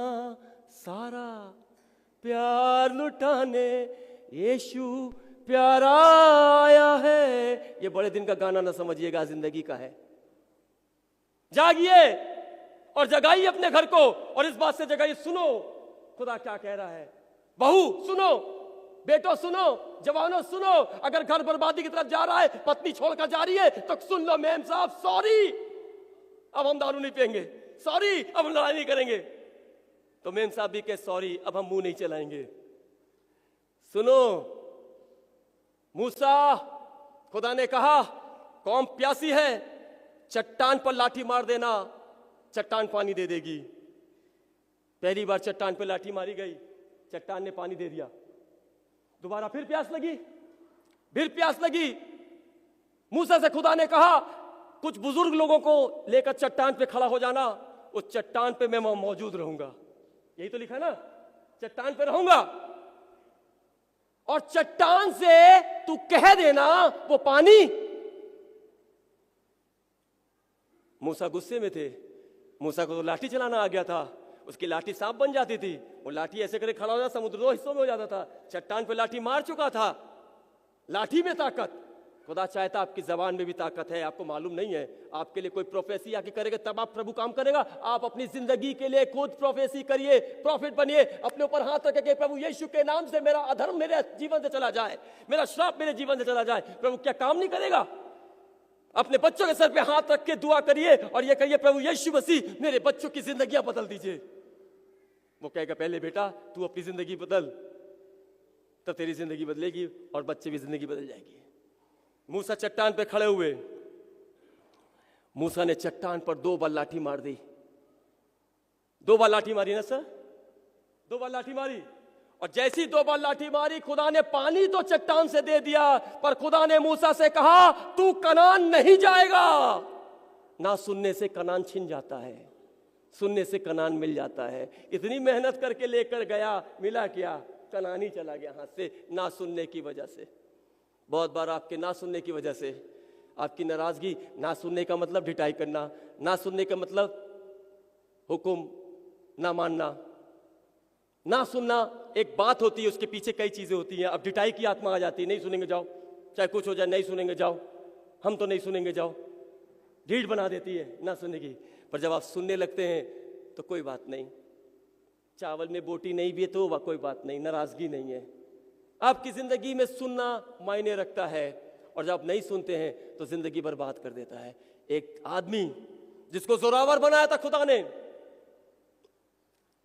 सारा प्यार लुटाने यीशु प्यारा आया है। ये बड़े दिन का गाना ना समझिएगा, जिंदगी का है। जागिए और जगाइए अपने घर को, और इस बात से जगाइए, सुनो खुदा क्या कह रहा है। बहू सुनो, बेटो सुनो, जवानों सुनो। अगर घर बर्बादी की तरफ जा रहा है, पत्नी छोड़कर जा रही है, तो सुन लो मेम साहब, सॉरी अब हम दारू नहीं पिएंगे, सॉरी अब हम लड़ाई नहीं करेंगे। तो मेम साहब भी कहे सॉरी अब हम मुंह नहीं चलाएंगे। सुनो मूसा, खुदा ने कहा कौम प्यासी है, चट्टान पर लाठी मार देना, चट्टान पानी दे देगी। पहली बार चट्टान पर लाठी मारी गई, चट्टान ने पानी दे दिया। दोबारा फिर प्यास लगी, फिर प्यास लगी। मूसा से खुदा ने कहा कुछ बुजुर्ग लोगों को लेकर चट्टान पे खड़ा हो जाना, उस चट्टान पे मैं मौजूद रहूंगा। यही तो लिखा ना, चट्टान पे रहूंगा, और चट्टान से तू कह देना वो पानी। मूसा गुस्से में थे, मूसा को तो लाठी चलाना आ गया था, उसकी लाठी सांप बन जाती थी। वो लाठी ऐसे करे खड़ा हो जाता, समुद्र 2 हिस्सों में हो जाता था। चट्टान पे लाठी मार चुका था, लाठी में ताकत। खुदा चाहता आपकी जबान में भी ताकत है, आपको मालूम नहीं है। आपके लिए कोई प्रोफेसी आके करेगा तब आप प्रभु काम करेगा। आप अपनी जिंदगी के लिए खुद प्रोफेसी करिए, प्रॉफिट बनिए। अपने ऊपर हाथ रख के प्रभु यीशु के नाम से मेरा अधर्म मेरे जीवन से चला जाए, मेरा श्राप मेरे जीवन से चला जाए। प्रभु क्या काम नहीं करेगा? अपने बच्चों के सर पे हाथ रख के दुआ करिए और ये कहिए प्रभु यीशु मसीह मेरे बच्चों की जिंदगियां बदल दीजिए। वो कहेगा पहले बेटा तू अपनी जिंदगी बदल, तब तेरी जिंदगी बदलेगी और बच्चे की जिंदगी बदल जाएगी। मूसा चट्टान पे खड़े हुए, मूसा ने चट्टान पर 2 बार लाठी मार दी। 2 बार लाठी मारी ना सर, 2 बार लाठी मारी, और जैसी 2 बार लाठी मारी, खुदा ने पानी तो चट्टान से दे दिया, पर खुदा ने मूसा से कहा तू कनान नहीं जाएगा। ना सुनने से कनान छिन जाता है, सुनने से कनान मिल जाता है। इतनी मेहनत करके लेकर गया, मिला क्या? कनान ही चला गया हाथ से, ना सुनने की वजह से। बहुत बार आपके ना सुनने की वजह से, आपकी नाराजगी, ना सुनने का मतलब ढिठाई करना, ना सुनने का मतलब हुक्म ना मानना। ना सुनना एक बात होती है, उसके पीछे कई चीजें होती हैं। अब ढिठाई की आत्मा आ जाती है, नहीं सुनेंगे जाओ, चाहे कुछ हो जाए, नहीं सुनेंगे जाओ, हम तो नहीं सुनेंगे जाओ, ढीठ बना देती है ना सुनने की। पर जब आप सुनने लगते हैं तो कोई बात नहीं, चावल में बोटी नहीं भी है तो कोई बात नहीं, नाराजगी नहीं है। आपकी जिंदगी में सुनना मायने रखता है, और जब आप नहीं सुनते हैं तो जिंदगी बर्बाद कर देता है। एक आदमी जिसको जोरावर बनाया था खुदा ने,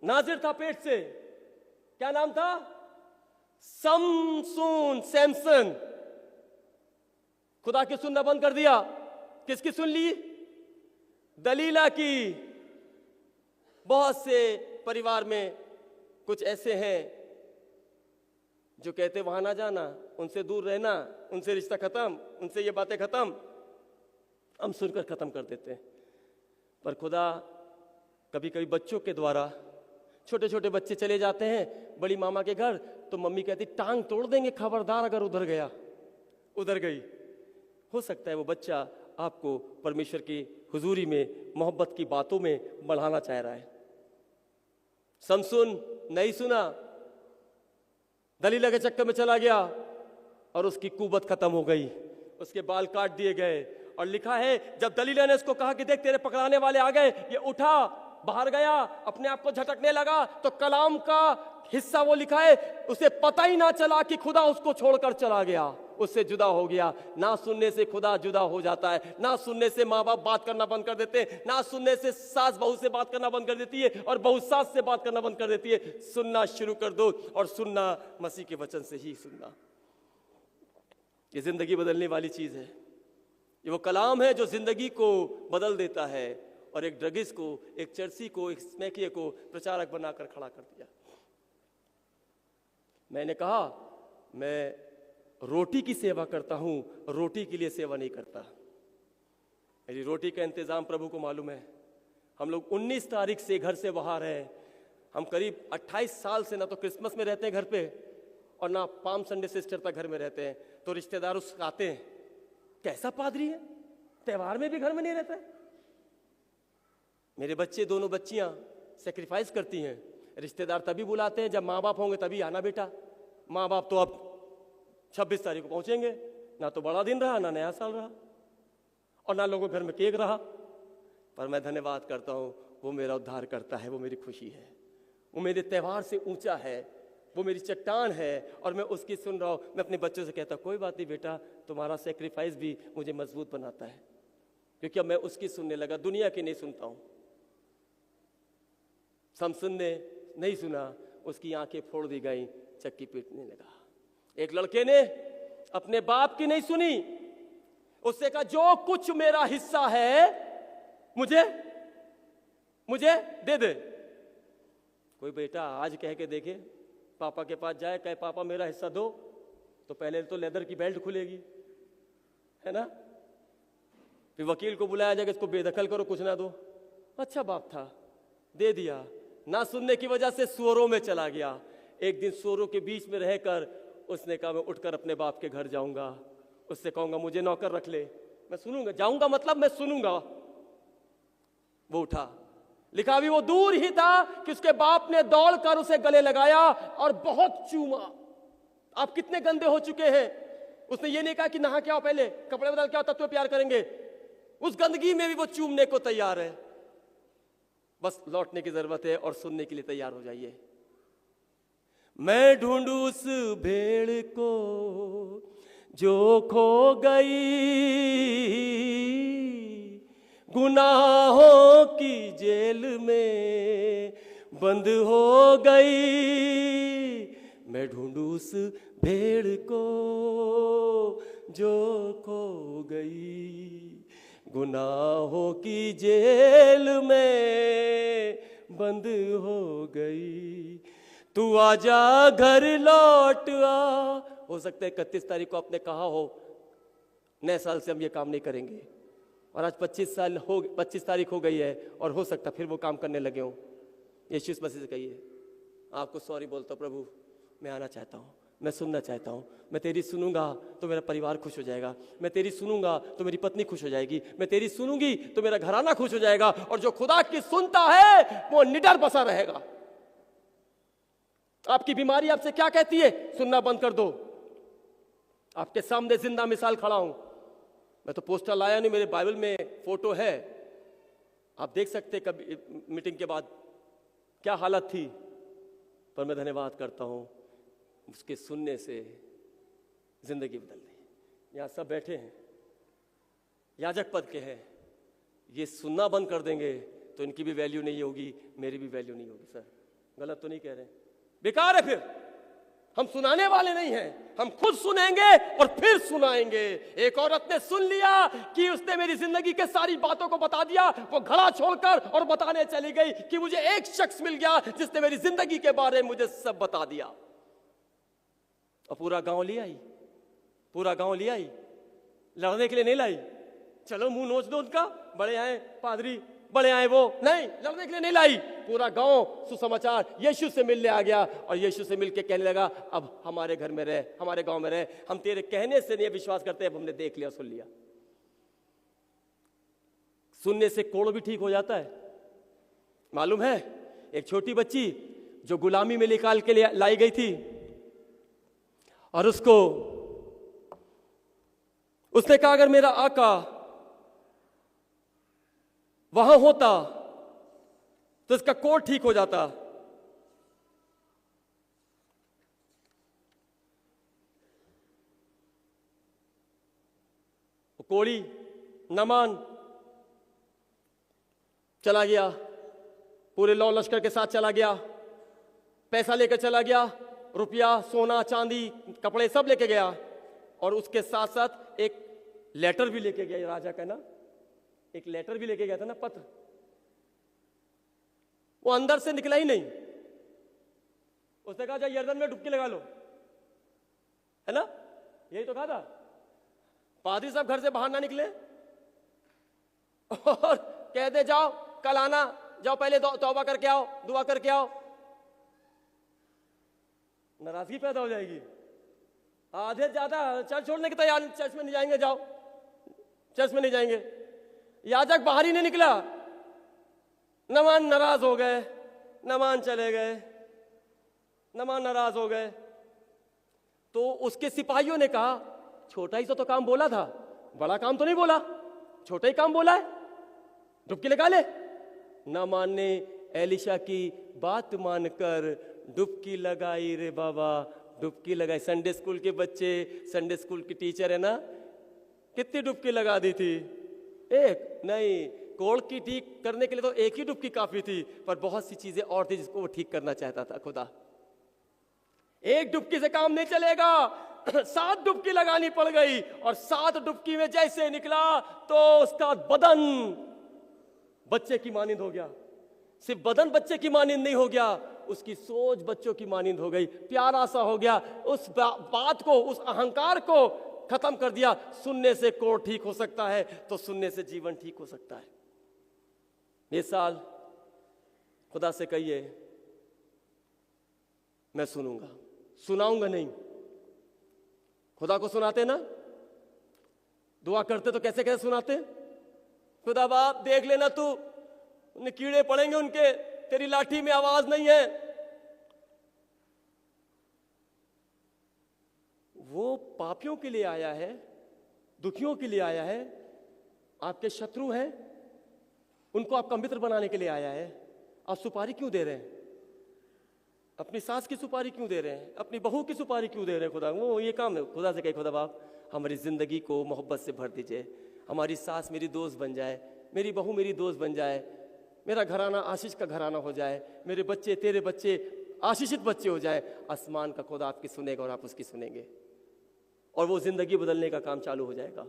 नाजिर था पेट से, क्या नाम था? समसून, सैमसन। खुदा की सुनना बंद कर दिया। किसकी सुन ली? दलीला की। बहुत से परिवार में कुछ ऐसे हैं जो कहते वहां ना जाना, उनसे दूर रहना, उनसे रिश्ता खत्म, उनसे ये बातें खत्म, हम सुनकर खत्म कर देते हैं। पर खुदा कभी कभी बच्चों के द्वारा, छोटे छोटे बच्चे चले जाते हैं बड़ी मामा के घर, तो मम्मी कहती टांग तोड़ देंगे खबरदार अगर उधर गया, उधर गई। हो सकता है वो बच्चा आपको परमेश्वर की हुजूरी में, मोहब्बत की बातों में बढ़ाना चाह रहा है। समसून नहीं सुना, दलीला के चक्कर में चला गया और उसकी कुवत खत्म हो गई, उसके बाल काट दिए गए। और लिखा है जब दलीला ने उसको कहा कि देख तेरे पकड़ाने वाले आ गए, ये उठा, बाहर गया, अपने आप को झटकने लगा, तो कलाम का हिस्सा वो लिखा है उसे पता ही ना चला कि खुदा उसको छोड़कर चला गया। उससे जुदा हो गया। ना सुनने से खुदा जुदा हो जाता है, ना सुनने से माँ बाप बात करना बंद कर देते हैं, ना सुनने से सास बहू से बात करना बंद कर देती है और बहू सास से बात करना बंद कर देती है। सुनना शुरू कर दो, और सुनना मसीह के वचन से ही सुनना। ये जिंदगी बदलने वाली चीज है। ये वो कलाम है जो जिंदगी को बदल देता है, और एक ड्रगिस्ट को, एक चर्सी को, एक स्मैकिए को प्रचारक बनाकर खड़ा कर दिया। मैंने कहा मैं रोटी की सेवा करता हूं, रोटी के लिए सेवा नहीं करता। मेरी रोटी का इंतजाम प्रभु को मालूम है। हम लोग 19 तारीख से घर से बाहर हैं। हम करीब 28 साल से ना तो क्रिसमस में रहते हैं घर पे, और ना पाम संडे सिस्टर तक घर में रहते हैं। तो रिश्तेदार उसको आते हैं, कैसा पादरी है, त्योहार में भी घर में नहीं रहता है। मेरे बच्चे, दोनों बच्चियां सेक्रीफाइस करती हैं। रिश्तेदार तभी बुलाते हैं जब माँ बाप होंगे, तभी आना बेटा। माँ बाप तो अब 26 तारीख को पहुंचेंगे। ना तो बड़ा दिन रहा, ना नया साल रहा, और ना लोगों के घर में केक रहा। पर मैं धन्यवाद करता हूं, वो मेरा उद्धार करता है, वो मेरी खुशी है, वो मेरे त्यौहार से ऊंचा है, वो मेरी चट्टान है, और मैं उसकी सुन रहा हूं। मैं अपने बच्चों से कहता हूं, कोई बात नहीं बेटा, तुम्हारा सेक्रीफाइस भी मुझे मजबूत बनाता है, क्योंकि अब मैं उसकी सुनने लगा, दुनिया की नहीं सुनता हूं। समसन ने नहीं सुना, उसकी आंखें फोड़ दी गई, चक्की पीटने लगा। एक लड़के ने अपने बाप की नहीं सुनी, उससे कहा जो कुछ मेरा हिस्सा है मुझे दे दे। कोई बेटा आज कह के देखे, पापा के पास जाए, कहे पापा मेरा हिस्सा दो, तो पहले तो लेदर की बेल्ट खुलेगी, है ना। फिर वकील को बुलाया जाएगा, इसको बेदखल करो, कुछ ना दो। अच्छा बाप था, दे दिया। ना सुनने की वजह से सुअरों में चला गया। एक दिन सुअरों के बीच में रहकर उसने कहा मैं उठकर अपने बाप के घर जाऊंगा, उससे कहूंगा मुझे नौकर रख ले, मैं सुनूंगा। जाऊंगा मतलब मैं सुनूंगा। वो उठा, लिखा भी वो दूर ही था कि उसके बाप ने दौड़कर उसे गले लगाया और बहुत चूमा। आप कितने गंदे हो चुके हैं। उसने ये नहीं कहा कि नहा के आओ, पहले कपड़े बदल के आओ, तब तो प्यार करेंगे। उस गंदगी में भी वो चूमने को तैयार है। बस लौटने की जरूरत है और सुनने के लिए तैयार हो जाइए। मैं ढूंढू उस भेड़ को जो खो गई, गुनाहों की जेल में बंद हो गई। मैं ढूंढू उस भेड़ को जो खो गई, गुनाहों की जेल में बंद हो गई। तू आजा घर लौट आ। हो सकता है 31 तारीख को आपने कहा हो नए साल से हम ये काम नहीं करेंगे, और आज 25 तारीख हो गई है, और हो सकता फिर वो काम करने लगे हो। यीशु मसीह से कहिए, आपको सॉरी बोलता हूं प्रभु, मैं आना चाहता हूं, मैं सुनना चाहता हूं। मैं तेरी सुनूंगा तो मेरा परिवार खुश हो जाएगा, मैं तेरी सुनूंगा तो मेरी पत्नी खुश हो जाएगी, मैं तेरी सुनूंगी तो मेरा घराना खुश हो जाएगा। और जो खुदा की सुनता है वो निडर बसा रहेगा। आपकी बीमारी आपसे क्या कहती है? सुनना बंद कर दो। आपके सामने जिंदा मिसाल खड़ा हूं। मैं तो पोस्टर लाया नहीं, मेरे बाइबल में फोटो है, आप देख सकते कभी मीटिंग के बाद क्या हालत थी। पर मैं धन्यवाद करता हूं, उसके सुनने से जिंदगी बदल गई। यहां सब बैठे हैं, याजक पद के हैं, ये सुनना बंद कर देंगे तो इनकी भी वैल्यू नहीं होगी, मेरी भी वैल्यू नहीं होगी। सर गलत तो नहीं कह रहे? बेकार है। फिर हम सुनाने वाले नहीं हैं, हम खुद सुनेंगे और फिर सुनाएंगे। एक औरत ने सुन लिया कि उसने मेरी जिंदगी के सारी बातों को बता दिया। वो घड़ा छोड़कर और बताने चली गई कि मुझे एक शख्स मिल गया जिसने मेरी जिंदगी के बारे में मुझे सब बता दिया। और पूरा गांव ले आई, पूरा गांव ले आई, लड़ने के लिए नहीं लाई। चलो मुंह नोच दो उनका, बड़े आए पादरी, बड़े आए वो, नहीं, लड़ने के लिए नहीं लाई। पूरा गांव सुसमाचार यीशु से मिलने आ गया, और यीशु से मिलके कहने लगा अब हमारे घर में रहे, हमारे गांव में रहे। हम तेरे कहने से नहीं विश्वास करते, अब हमने देख लिया, सुन लिया। सुनने से कोड़ भी ठीक हो जाता है। मालूम है, एक छोटी बच्ची जो गुलामी में निकाल के लाई गई थी, और उसने कहा अगर मेरा आका वहां होता तो इसका कोड ठीक हो जाता। कोड़ी नमान चला गया, पूरे लौ लश्कर के साथ चला गया, पैसा लेकर चला गया, रुपया सोना चांदी कपड़े सब लेके गया, और उसके साथ साथ एक लेटर भी लेके गया राजा का ना, एक लेटर भी लेके गया था ना, पत्र। वो अंदर से निकला ही नहीं। उसने कहा जाए यर्दन में डुबकी लगा लो, है ना, यही तो कहा था। पादरी साहब घर से बाहर ना निकले और कह दे जाओ कल आना, जाओ पहले तौबा करके आओ, दुआ करके आओ। नाराजगी पैदा हो जाएगी। आधे ज्यादा चर्च छोड़ने की तैयार, चर्च में नहीं जाएंगे, जाओ चर्च में नहीं जाएंगे। याजक बाहर ही नहीं निकला, नमान नाराज हो गए, नमान चले गए, नमान नाराज हो गए। तो उसके सिपाहियों ने कहा छोटा ही तो काम बोला था, बड़ा काम तो नहीं बोला, छोटा ही काम बोला है, डुबकी लगा ले। नमान ने एलिशा की बात मानकर डुबकी लगाई रे बाबा, डुबकी लगाई। संडे स्कूल के बच्चे, संडे स्कूल की टीचर है ना, कितनी डुबकी लगा दी थी? एक नहीं, कोड़ की ठीक करने के लिए तो एक ही डुबकी काफी थी, पर बहुत सी चीजें और थी जिसको वो ठीक करना चाहता था खुदा। एक डुबकी से काम नहीं चलेगा, 7 डुबकी लगानी पड़ गई, और 7 डुबकी में जैसे निकला तो उसका बदन बच्चे की मानिंद हो गया। सिर्फ बदन बच्चे की मानिंद नहीं हो गया, उसकी सोच बच्चों की मानिंद हो गई, प्यारा सा हो गया। उस बात को, उस अहंकार को खत्म कर दिया। सुनने से कोड़ ठीक हो सकता है तो सुनने से जीवन ठीक हो सकता है। ये साल खुदा से कहिए मैं सुनूंगा, सुनाऊंगा नहीं। खुदा को सुनाते ना, दुआ करते तो कैसे कैसे सुनाते? खुदा बाप देख लेना, तू उन्हें कीड़े पड़ेंगे उनके, तेरी लाठी में आवाज नहीं है। वो पापियों के लिए आया है, दुखियों के लिए आया है, आपके शत्रु हैं, उनको आपका मित्र बनाने के लिए आया है। आप सुपारी क्यों दे रहे हैं? अपनी सास की सुपारी क्यों दे रहे हैं? अपनी बहू की सुपारी क्यों दे रहे हैं? खुदा वो ये काम है। खुदा से कहे खुदा बाप हमारी जिंदगी को मोहब्बत से भर दीजिए, हमारी सास मेरी दोस्त बन जाए, मेरी बहू मेरी दोस्त बन जाए, मेरा घराना आशीष का घराना हो जाए, मेरे बच्चे तेरे बच्चे आशीषित बच्चे हो जाए। आसमान का खुदा आपकी सुनेगा और आप उसकी सुनेंगे, और वो जिंदगी बदलने का काम चालू हो जाएगा।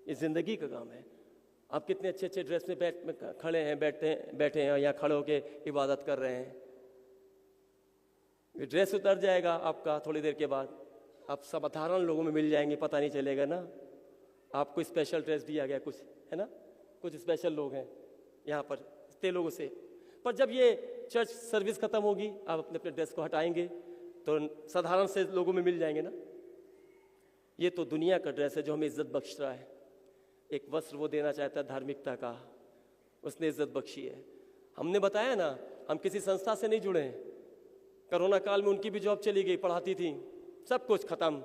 ये जिंदगी का काम है। आप कितने अच्छे अच्छे ड्रेस में खड़े हैं, बैठे हैं, यहाँ खड़े होके इबादत कर रहे हैं। ये ड्रेस उतर जाएगा आपका थोड़ी देर के बाद, आप सब साधारण लोगों में मिल जाएंगे, पता नहीं चलेगा ना। आपको स्पेशल ड्रेस दिया गया कुछ, है ना, कुछ स्पेशल लोग हैं यहाँ पर इतने लोगों से। पर जब ये चर्च सर्विस खत्म होगी, आप अपने अपने ड्रेस को हटाएंगे तो साधारण से लोगों में मिल जाएंगे ना। ये तो दुनिया का ड्रेस है जो हमें इज्जत बख्श रहा है। एक वस्त्र वो देना चाहता है धार्मिकता का, उसने इज्जत बख्शी है। हमने बताया ना, हम किसी संस्था से नहीं जुड़े हैं। कोरोना काल में उनकी भी जॉब चली गई, पढ़ाती थी, सब कुछ खत्म,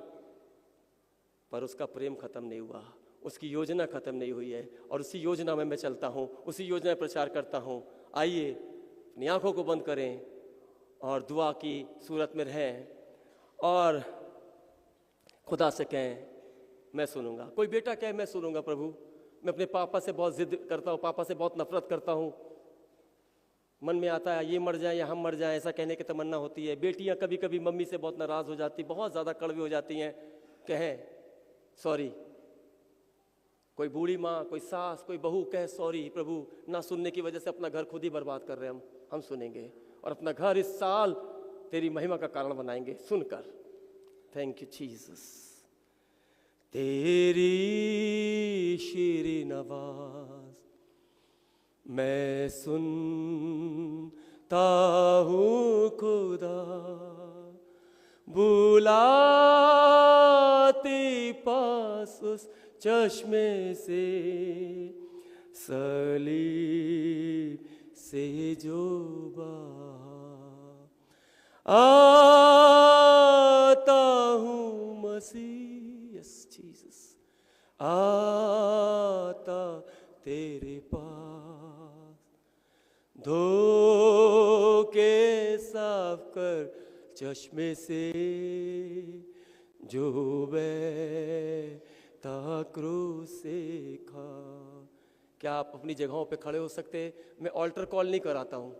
पर उसका प्रेम खत्म नहीं हुआ, उसकी योजना खत्म नहीं हुई है, और उसी योजना में मैं चलता हूँ, उसी योजना में प्रचार करता हूँ। आइए अपनी आंखों को बंद करें और दुआ की सूरत में रहें और खुदा से कहें मैं सुनूंगा। कोई बेटा कहे मैं सुनूंगा प्रभु, मैं अपने पापा से बहुत जिद करता हूँ, पापा से बहुत नफरत करता हूँ, मन में आता है ये मर जाए या हम मर जाए, ऐसा कहने की तमन्ना होती है। बेटियां कभी कभी मम्मी से बहुत नाराज हो जाती, बहुत ज़्यादा कड़वी हो जाती हैं, कहें सॉरी। कोई बूढ़ी माँ, कोई सास, कोई बहू कहे सॉरी प्रभु, ना सुनने की वजह से अपना घर खुद ही बर्बाद कर रहे हैं हम सुनेंगे और अपना घर इस साल तेरी महिमा का कारण बनाएंगे सुनकर। Thank you Jesus. तेरी शीरीन आवाज मैं सुनता हूँ खुदा, बुलाती पास उस चश्मे से, सलीब से जो आता हूँ मसीह, यस जीसस, आता तेरे पास, धो के साफ कर चश्मे से जो बहता क्रूस से खा। क्या आप अपनी जगहों पे खड़े हो सकते हैं? मैं ऑल्टर कॉल नहीं कराता हूँ,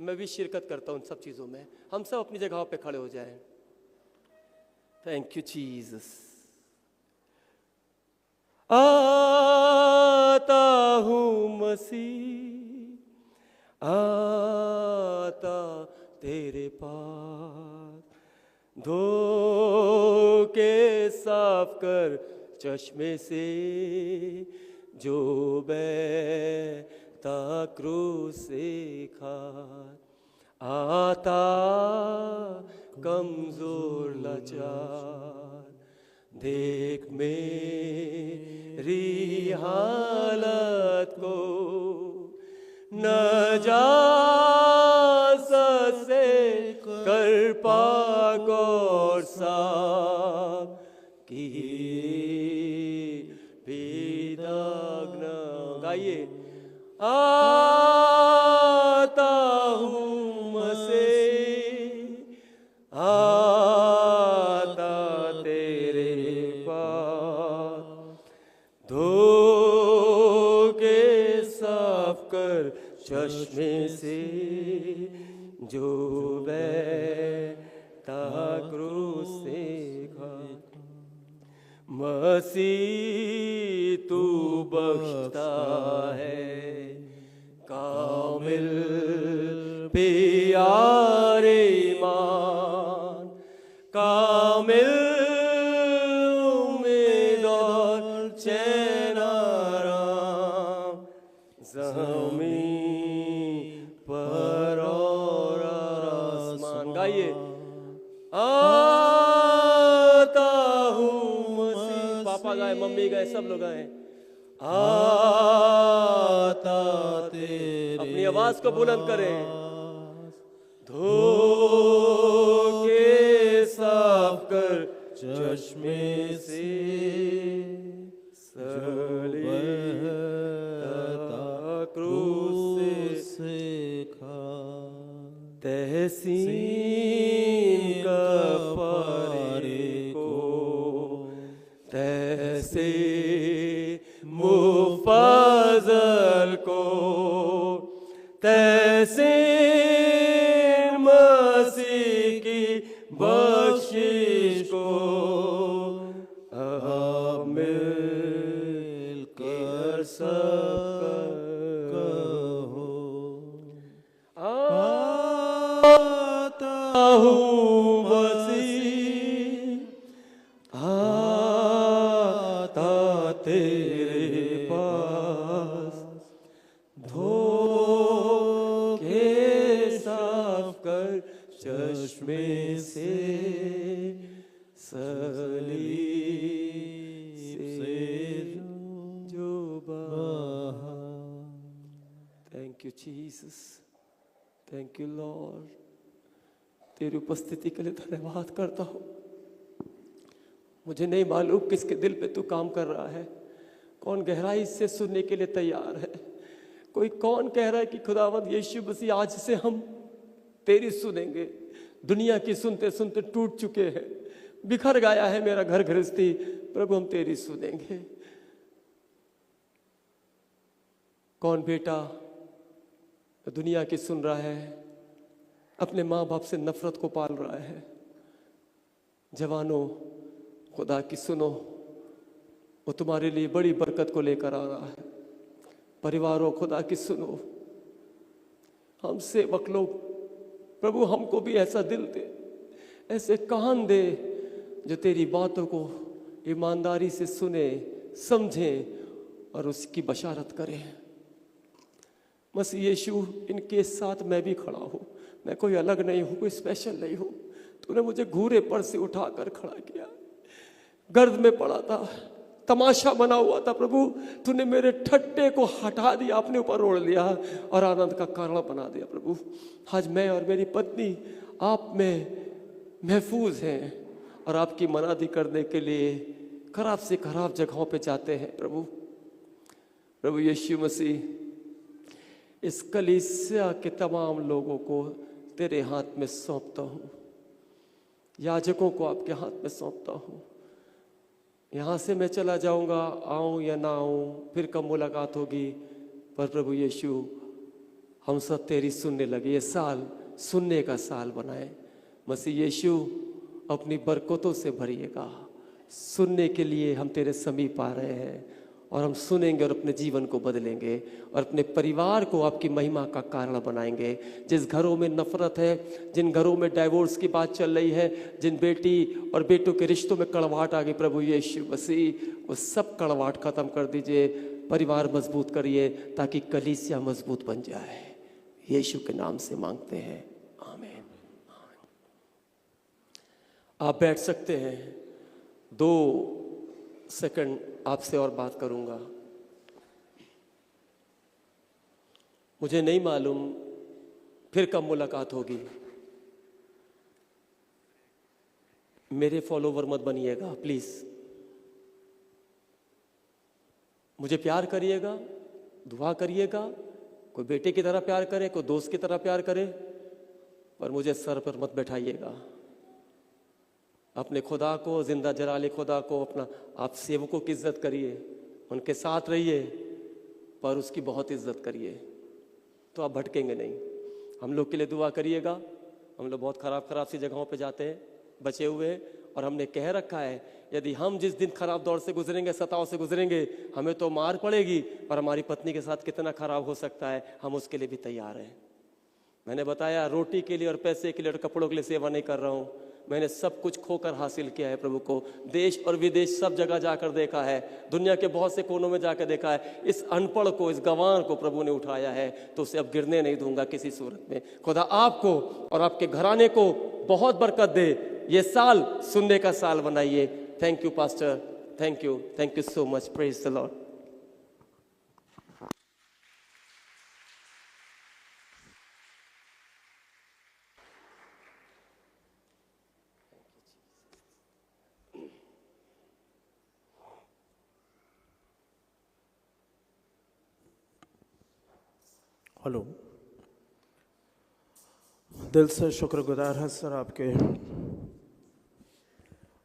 मैं भी शिरकत करता हूँ उन सब चीज़ों में। हम सब अपनी जगहों पे खड़े हो जाएं। Thank you Jesus. आता हूँ मसीह, आता तेरे पास, धो के साफ कर चश्मे से जो बहता क्रूस से खार। आता कमजोर लाचार, देख मेरी हालत को, नजासत से कर पाक और साफ, कि बेदाग न गाइए। आता हूँ मसीह, आता तेरे पास, धो के साफ कर चश्मे से जो बहता क्रूस से खा। मसीह तू बख्शता है कामिल प्यारे ईमान, कामिल उम्मीद और चैन आराम, ज़मीन पर और आसमान। गाइए। आता हूँ मसीह, पापा गाए, मम्मी गाए, सब लोग गाए। आता तेरे, अपनी आवाज को बुलंद करें। धो के साफ कर चश्मे से सलीता क्रूस से खा। तहसीन कफारे को तैसे मुफाजल को, तैसे मसीह की बख्शिश को अब मिलकर सब कहो। आता हूँ मसीह, आता तेरे पास, धो के साफ कर चश्मे से सलीब से जो बहा। Thank you Jesus, thank you Lord. तेरी उपस्थिति के लिए धन्यवाद करता हूँ। मुझे नहीं मालूम किसके दिल पे तू काम कर रहा है, कौन गहराई से सुनने के लिए तैयार है। कोई कौन कह रहा है कि खुदावंद यीशु मसीह आज से हम तेरी सुनेंगे। दुनिया की सुनते सुनते टूट चुके हैं, बिखर गया है मेरा घर गृहस्थी। प्रभु हम तेरी सुनेंगे। कौन बेटा दुनिया की सुन रहा है, अपने माँ बाप से नफरत को पाल रहा है। जवानों खुदा की सुनो, वो तुम्हारे लिए बड़ी बरकत को लेकर आ रहा है। परिवारों खुदा की सुनो, हम सेवक लोग, प्रभु हमको भी ऐसा दिल दे, ऐसे कान दे जो तेरी बातों को ईमानदारी से सुने, समझे और उसकी बशारत करें। मसीह यीशु, इनके साथ मैं भी खड़ा हूँ। मैं कोई अलग नहीं हूँ, कोई स्पेशल नहीं हूँ। तूने मुझे घूरे पर से उठाकर खड़ा किया। गर्द में पड़ा था, तमाशा बना हुआ था। प्रभु तूने मेरे ठट्टे को हटा दिया, अपने ऊपर ओढ़ लिया और आनंद का कारण बना दिया। प्रभु आज मैं और मेरी पत्नी आप में महफूज हैं और आपकी मनादी करने के लिए खराब से खराब जगहों पे जाते हैं। प्रभु यीशु मसीह, इस कलीसिया के तमाम लोगों को तेरे हाथ में सौंपता हूँ, याजकों को आपके हाथ में सौंपता हूँ। यहाँ से मैं चला जाऊंगा, आऊं या ना आऊं, फिर कब मुलाकात होगी, पर प्रभु यीशु हम सब तेरी सुनने लगे। ये साल सुनने का साल बनाए। मसीह यीशु अपनी बरकतों से भरिएगा। सुनने के लिए हम तेरे समीप आ रहे हैं और हम सुनेंगे और अपने जीवन को बदलेंगे और अपने परिवार को आपकी महिमा का कारण बनाएंगे। जिस घरों में नफरत है, जिन घरों में डाइवोर्स की बात चल रही है, जिन बेटी और बेटों के रिश्तों में कड़वाहट आ गई, प्रभु यीशु मसीह वो सब कड़वाहट खत्म कर दीजिए। परिवार मजबूत करिए ताकि कलीसिया मजबूत बन जाए। यीशु के नाम से मांगते हैं, आमीन। आप बैठ सकते हैं। 2 सेकंड आपसे और बात करूंगा। मुझे नहीं मालूम फिर कब मुलाकात होगी। मेरे फॉलोवर मत बनिएगा प्लीज। मुझे प्यार करिएगा, दुआ करिएगा, कोई बेटे की तरह प्यार करे, कोई दोस्त की तरह प्यार करे, पर मुझे सर पर मत बैठाइएगा। अपने खुदा को, जिंदा जलाले खुदा को, अपना आप सेवकों की इज्जत करिए, उनके साथ रहिए, पर उसकी बहुत इज्जत करिए, तो आप भटकेंगे नहीं। हम लोग के लिए दुआ करिएगा। हम लोग बहुत खराब सी जगहों पे जाते हैं, बचे हुए हैं, और हमने कह रखा है यदि हम जिस दिन खराब दौर से गुजरेंगे, सताव से गुजरेंगे, हमें तो मार पड़ेगी, पर हमारी पत्नी के साथ कितना खराब हो सकता है, हम उसके लिए भी तैयार हैं। मैंने बताया रोटी के लिए और पैसे के लिए और कपड़ों के लिए सेवा नहीं कर रहा हूँ। मैंने सब कुछ खोकर हासिल किया है प्रभु को। देश और विदेश सब जगह जाकर देखा है, दुनिया के बहुत से कोनों में जाकर देखा है। इस अनपढ़ को, इस गंवार को प्रभु ने उठाया है, तो उसे अब गिरने नहीं दूंगा किसी सूरत में। खुदा आपको और आपके घराने को बहुत बरकत दे। ये साल सुनने का साल बनाइए। Thank you pastor, thank you so much. Praise the Lord. Hello, दिल से शुक्रगुजार है सर आपके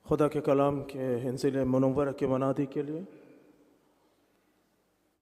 खुदा के कलाम के इंजिल मुनव्वर के मनादी के लिए।